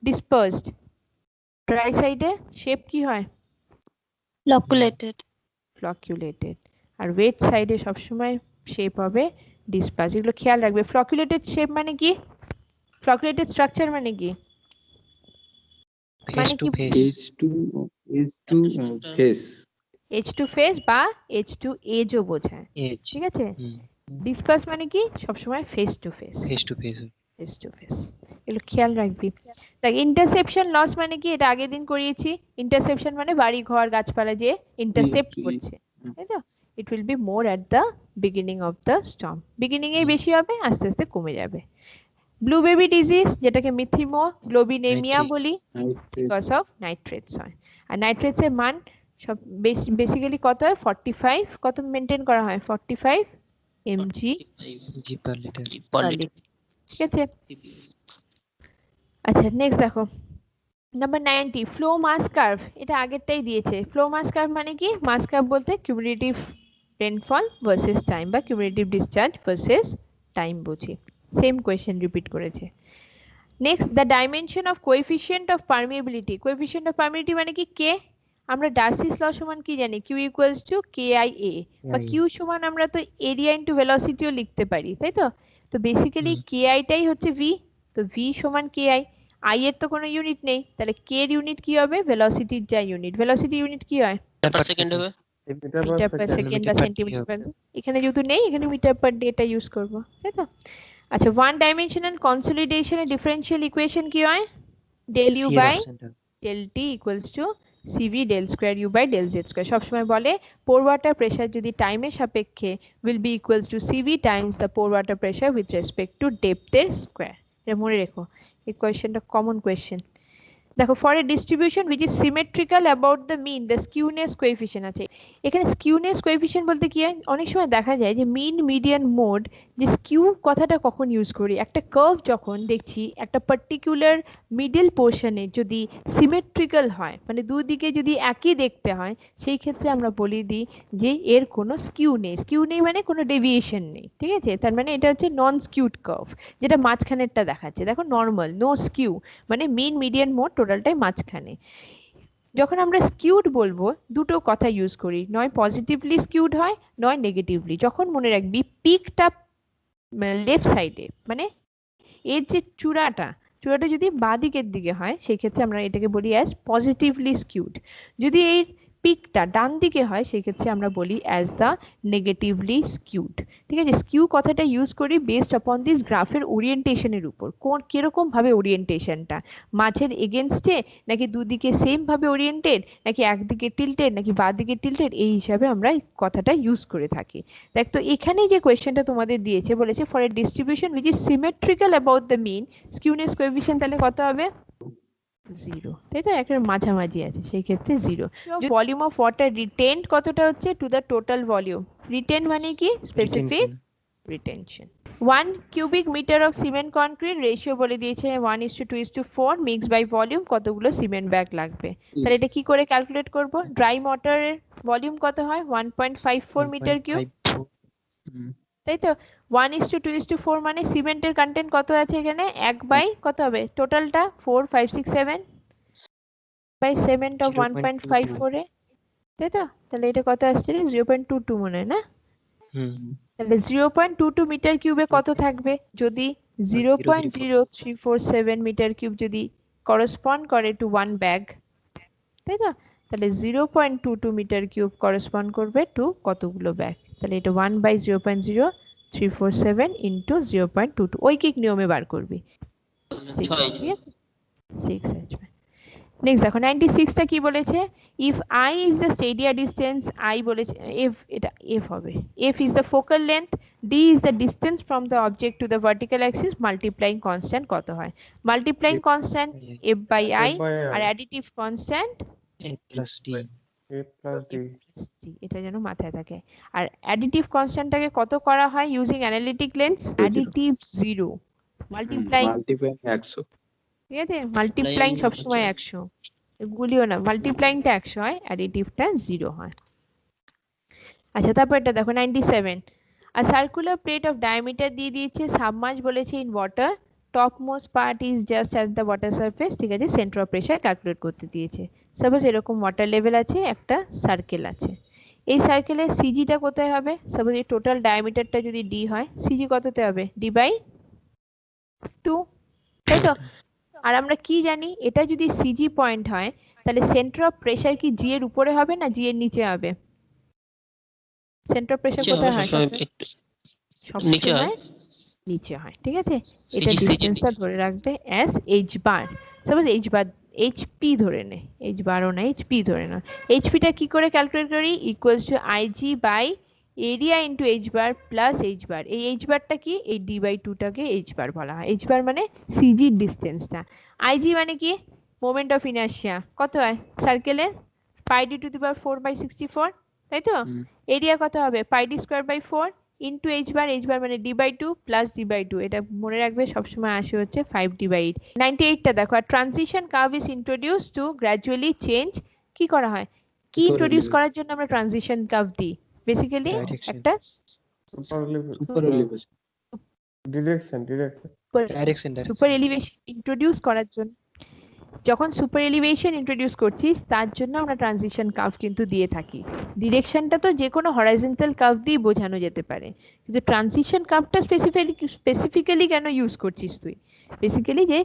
ডিসপার্সড? ড্রাই সাইডে শেপ কি হয়? Floculated. ফ্লকুলেটেড। আর ওয়েট সাইডে সবসময় শেপ হবে ডিসপার্স। এগুলো খেয়াল রাখবে। ফ্লকুলেটেড শেপ মানে কি? ফ্লকুলেটেড স্ট্রাকচার মানে কি? ফেস মানে টু কি? Face. H2 face. Edge to face বা এজ টু এজও বোঝায়। এজ। ঠিক আছে, ডিসপার্স মানে কি? সবসময় face to face. Face to face. Face to face, এগুলো খেয়াল রাখবি। দেখ, ইন্টারসেপশন লস মানে কি? এটা আগের দিন করিয়েছি। ইন্টারসেপশন মানে বাড়ি ঘর গাছপালা যে ইন্টারসেপ্ট করছে, তাই তো? It will be more at the beginning of the storm. Beginning এ বেশি হবে, আস্তে আস্তে কমে যাবে। ব্লু বেবি ডিজিজ, যেটাকে মিথিমো গ্লোবিনেমিয়া বলি, বিকজ অফ নাইট্রেটস হয়। আর নাইট্রেটস এর মান সব বেসিক্যালি কত হয়? 45 কত মেনটেন করা হয়? 45 mg জি পার লিটার। per liter। ঠিক আছে, আচ্ছা নেক্সট দেখো নাম্বার 90, ফ্লো মাস কার্ভ। এটা আগেরটাই দিয়েছে। ফ্লো মাস কার্ভ মানে কি? মাস কার্ভ বলতে কিউমুলেটিভ রেনফল ভার্সেস টাইম বা কিউমুলেটিভ ডিসচার্জ ভার্সেস টাইম বুঝি। সেম কোয়েশ্চেন রিপিট করেছে। Next, the dimension of coefficient of permeability. Coefficient of permeability মানে কি? কে। আমরা ডার্সিস ল সমান কি জানি? Q equals to K I A, বা কিউ সমান আমরা তো এরিয়া ইনটু ভেলোসিটিও লিখতে পারি, তাই তো? তো বেসিক্যালি কে আইটাই হচ্ছে ভি, তো ভি সমান কে আই। আই এর তো কোনো ইউনিট নেই, তাহলে কে এর ইউনিট কি হবে? ভেলোসিটির যা ইউনিট। ভেলোসিটি ইউনিট কি হয়? পার সেকেন্ড হবে। মিটার পার সেকেন্ড বা সেন্টিমিটার পার। এখানে যেহেতু নেই, এখানে মিটার পার ডে এটা ইউজ করব, তাই তো? আচ্ছা, ওয়ান ডাইমেনশনাল কনসলিডেশনের ডিফারেনশিয়াল ইকুয়েশন কি হয়? Del U by del T equals to CV del square U by del Z square. সবসময় বলে পোর ওয়াটার প্রেশার যদি টাইমের সাপেক্ষে will be equals to CV times the pore water pressure with respect to ডেপথের square. এটা মনে রেখো, এই কোয়েশ্চেনটা কমন কোয়েশ্চেন। দেখো, for a distribution which is symmetrical about the mean the skewness coefficient আছে। এখানে স্কিউনেস কোএফিসিয়েন্ট বলতে কি হয়? অনেক সময় দেখা যায় যে মিন মিডিয়ান মোড, যে স্কিউ কথাটা কখন ইউজ করি? একটা কার্ভ যখন দেখছি একটা পার্টিকুলার মিডল পোর্শনে যদি সিমেট্রিক্যাল হয়, মানে দুদিকে যদি একই দেখতে হয়, সেই ক্ষেত্রে আমরা বলে দিই যে এর কোনো স্কিউ নেই। স্কিউ নেই মানে কোনো ডেভিয়েশন নেই, ঠিক আছে? তার মানে এটা হচ্ছে নন স্কিউড কার্ভ, যেটা মাঝখানেরটা দেখাচ্ছে। দেখো, নর্মাল, নো স্কিউ, মানে মিন মিডিয়ান মোড টোটালটাই মাঝখানে। যখন আমরা স্কিউড বলবো, দুটো কথা ইউজ করি, নয় পজিটিভলি স্কিউড হয়, নয় নেগেটিভলি। যখন মনে রাখবি পিকটা লেফট সাইডে, মানে এর যে চূড়াটা যদি বাঁ দিকের দিকে হয়, সেই ক্ষেত্রে আমরা এটাকে বলি অ্যাজ পজিটিভলি স্কিউড। যদি এই পিকটা ডান দিকে হয় সেই ক্ষেত্রে আমরা বলি অ্যাজ দ্য নেগেটিভলি স্কিউড। ঠিক আছে, স্কিউ কথাটা ইউজ করি বেসড অপন দিস গ্রাফের ওরিয়েন্টেশনের উপর, কোন কিরকম ভাবে ওরিয়েন্টেশনটা, মাঝের এগেনস্টে নাকি দুদিকে সেম ভাবে ওরিয়েন্টেড, নাকি একদিকে টিল্টেড নাকি বাঁ দিকে টিল্টেড, এই হিসাবে আমরা এই কথাটা ইউজ করে থাকি। দেখ তো এখানে যে কোয়েশ্চেনটা তোমাদের দিয়েছে বলেছে for a distribution which is symmetrical about the mean skewness coefficient, তাহলে কত হবে? 0, তাই তো, একটা মাঝামাঝি আছে সেই ক্ষেত্রে 0। ভলিউম অফ ওয়াটার রিটেনড কতটা হচ্ছে to the total volume, written মানে কি specific retention. 1 cubic meter of cement concrete ratio বলে দিয়েছে 1:2:4 মিক্স বাই ভলিউম, কতগুলো সিমেন্ট ব্যাগ লাগবে, তাহলে এটা কি করে ক্যালকুলেট করব? ড্রাই ওয়াটারের ভলিউম কত হয়? 1.54 মিটার কিউব, তাই তো। 1:2:4 মানে সিমেন্টের কন্টেন্ট কত আছে এখানে? 1 বাই কত হবে টোটালটা? 4 5 6 7 বাই সিমেন্ট অফ 1.54 এ, তাই তো। তাহলে এটা কত আসছে? 0.22 মনে হয় না? তাহলে 0.22 মিটার কিউবে কত থাকবে? যদি 0.0347 মিটার কিউব যদি করসপন্ড করে টু 1 ব্যাগ, তাই তো, তাহলে 0.22 মিটার কিউব করসপন্ড করবে টু কতগুলো ব্যাগ? তাহলে এটা 1 বাই 0.0347 ইন্টু 0.22 ঐকিক নিয়মে বার করবি, 6 আসবে। নেক্সট দেখো 96টা কি বলেছে? If I is the stadia distance, I বলেছে f, এটা f হবে, f is the focal length, d is the distance from the object to the vertical axis, multiplying constant কত হয়? Multiplying constant f by I R additive constant a plus d, এটা যেন মাথায় থাকে। আর additive কনস্ট্যান্টটাকে কত করা হয় using analytic lens? Additive 0, multiplying 100, ঠিক আছে, মাল্টিপ্লাইং সবসময় 100, এগুলিও না, মাল্টিপ্লাইংটা 100 হয়, অ্যাডিটিভটা 0 হয়। আচ্ছা তারপর এটা দেখো 97, আ সার্কুলার প্লেট অফ ডায়ামিটার দিয়ে দিয়েছে, সাবমার্জ বলেছে in water, top most part is just at the water surface, ঠিক আছে, সেন্টার অফ প্রেসার ক্যালকুলেট করতে দিয়েছে। সাপোজ এরকম ওয়াটার লেভেল আছে, একটা সার্কেল আছে, এই সার্কেলের সিজিটা কোথায় হবে? সাপোজ এই টোটাল ডায়ামিটারটা যদি ডি হয়, সিজি কততে হবে? ডি বাই 2, তাই তো। আর আমরা কি জানি, এটা যদি সিজি পয়েন্ট হয় তাহলে সেন্টার অফ প্রেসার কি জি এর উপরে হবে না জি এর নিচে হবে? সেন্টার অফ প্রেসার কোথায় হয়? নিচে হয়, নিচে হয়, ঠিক আছে। এটা ডিসটেন্সটা ধরে রাখবে অ্যাজ এইচ বার। সাপোজ এইচ বার, এইচপি ধরে নে, এইচ বারও না, এইচপি ধরে না। এইচপিটা কি করে ক্যালকুলেট করি? Equals to IG by area into H bar plus H bar. এই এইচ বারটা কি? এই ডি বাই 2টাকে এইচ বার বলা হয়। এইচ বার মানে সিজি ডিসটেন্সটা। আইজি মানে কি? মোমেন্ট অফ ইনার্শিয়া কত হয় সার্কেলের? পাই ডি টু দি পাওয়ার 4/64, তাই তো। এরিয়া কত হবে? Pi D square by 4 into H bar, H bar মানে D by 2 plus D by 2, এটা মনে রাখবে সবসময় আসে হচ্ছে 5d/8। 98টা দেখো, আর transition curve is introduce to gradually change, কি করা হয়? কি ইন্ট্রোডিউস করার জন্য আমরা ট্রানজিশন কার্ভ দিই? বেসিক্যালি একটা সুপার এলিভেশন ইন্ট্রোডিউস করার জন্য, যখন সুপার এলিভেশন ইন্ট্রোডিউস করছি তার জন্য আমরা ট্রানজিশন কার্ভ কিন্তু দিয়ে থাকি। ডিরেকশনটা তো যে কোনো হরাইজন্টাল কার্ভ দিয়ে বোঝানো যেতে পারে, কিন্তু ট্রানজিশন কার্ভটা স্পেসিফিক্যালি কেন ইউজ করছিস তুই? বেসিক্যালি যে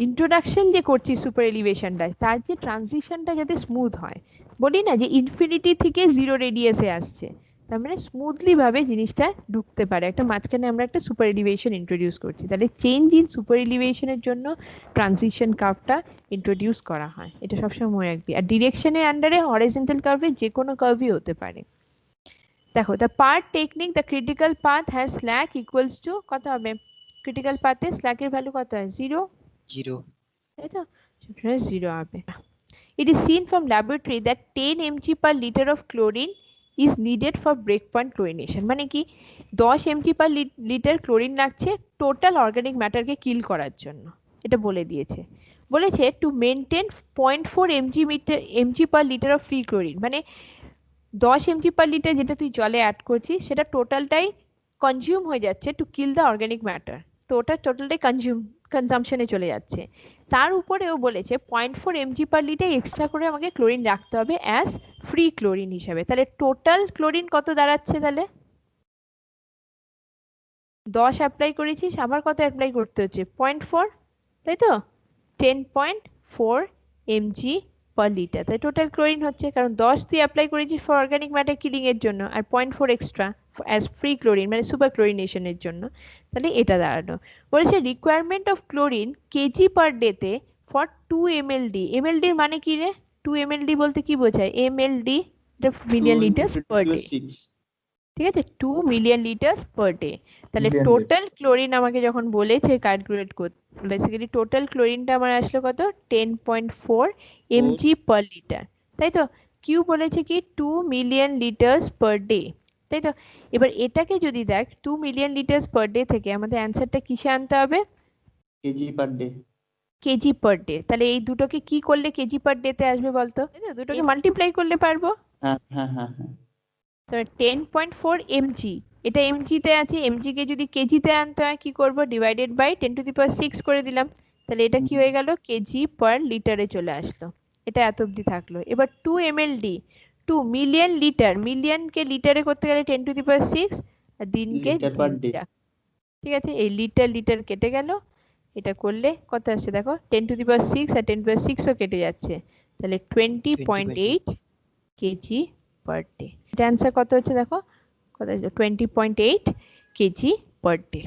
ইন্ট্রোডাকশন যে করছিস সুপার এলিভেশনটা, তার যে ট্রানজিশনটা যাতে স্মুথ হয়। বলি না যে ইনফিনিটি থেকে 0 রেডিয়াসে আসছে, তার মানে স্মুথলি ভাবে জিনিসটা ঢুকতে পারে, একটা মাঝখানে আমরা একটা সুপার এলিভেশন ইন্ট্রোডিউস করছি, তাহলে চেঞ্জ ইন সুপার এলিভেশনের জন্য ট্রানজিশন কার্ভটা ইন্ট্রোডিউস করা হয়, এটা সবসময় মনে রাখবি। আর ডিরেকশনের আন্ডারে হরাইজন্টাল কার্ভে যে কোনো কার্ভই হতে পারে। দেখো the part technique, the critical path has slack equals to কত হবে? ক্রিটিক্যাল পাথে স্ল্যাকের ভ্যালু কত হয়? 0, তাই তো, সবসময় 0 হবে। It is seen from laboratory that 10 mg per liter of chlorine is needed for breakpoint chlorination, মানে কি 10 mg per liter ক্লোরিন লাগছে টোটাল অর্গানিক ম্যাটারকে কিল করার জন্য, এটা বলে দিয়েছে। বলেছে to maintain 0.4 mg per liter of free chlorine, মানে 10 mg per liter যেটা তুই জলে অ্যাড করছিস সেটা টোটালটাই কনজিউম হয়ে যাচ্ছে to kill the organic matter, তো ওটা টোটালটাই কনজাম্পশনে চলে যাচ্ছে। তার উপরেও বলেছে 0.4 mg per liter এক্সট্রা করে আমাকে ক্লোরিন রাখতে হবে অ্যাজ ফ্রি ক্লোরিন হিসাবে। তাহলে টোটাল ক্লোরিন কত দাঁড়াচ্ছে? তাহলে 10 অ্যাপ্লাই করেছিস, আবার কত অ্যাপ্লাই করতে হচ্ছে? 0.4, তাই তো, 10.4 mg পার লিটার। তাই টোটাল ক্লোরিন হচ্ছে, কারণ 10 তুই অ্যাপ্লাই করেছিস ফর অর্গানিক ম্যাটার কিলিং এর জন্য, আর 0.4 এক্সট্রা অ্যাজ ফ্রি ক্লোরিন মানে সুপার ক্লোরিনেশনের জন্য। তাহলে এটা দাঁড়ানো। বলেছে requirement of chlorine KG per day তে ফর 2 mld। mld এর মানে কি রে? 2 mld বলতে কি বোঝায়? mld million litre per day, ঠিক আছে? 2 মিলিয়ন লিটার পার ডে। তাহলে Million টোটাল ক্লোরিন আমাকে যখন বলেছে ক্যালকুলেট করতে, বেসিক্যালি টোটাল ক্লোরিনটা আমার আসলো কত? 10.4 mg পার লিটার, তাই তো? কিউ বলেছে কি 2 মিলিয়ন লিটার্স পার ডে, তাই তো? এবার এটাকে যদি দেখ 2 মিলিয়ন লিটার্স পার ডে থেকে আমাদের অ্যান্সারটা কিসে আনতে হবে? KG per day. কেজি পার ডে। তাহলে এই দুটোকে কি করলে কেজি পার ডে তে আসবে বলতো? তাই তো? দুটোকে মাল্টিপ্লাই করলে পারবো। হ্যাঁ হ্যাঁ হ্যাঁ হ্যাঁ। 10.4 mg, এটা mg তে আছে, mg কে যদি কেজি তে আনতে হয় কি করব? ডিভাইডেড বাই 10⁶ করে দিলাম। তাহলে এটা কি হয়ে গেল? কেজি পার লিটারে চলে আসলো। এটা এত অবধি থাকলো। এবার 2 mld, 2 মিলিয়ন লিটার, মিলিয়ন কে লিটারে করতে গেলে 10⁶, আর দিনকে লিটার পার ডে। দিনটা, ঠিক আছে? এই লিটার লিটার কেটে গেল, এটা করলে কত আসছে দেখো? 10⁶ আর 10⁶ ও কেটে যাচ্ছে, তাহলে 20.8 কেজি পার ডে। এটা অ্যান্সার কত হচ্ছে দেখো, কত হচ্ছে? 20.8 কেজি পার ডে।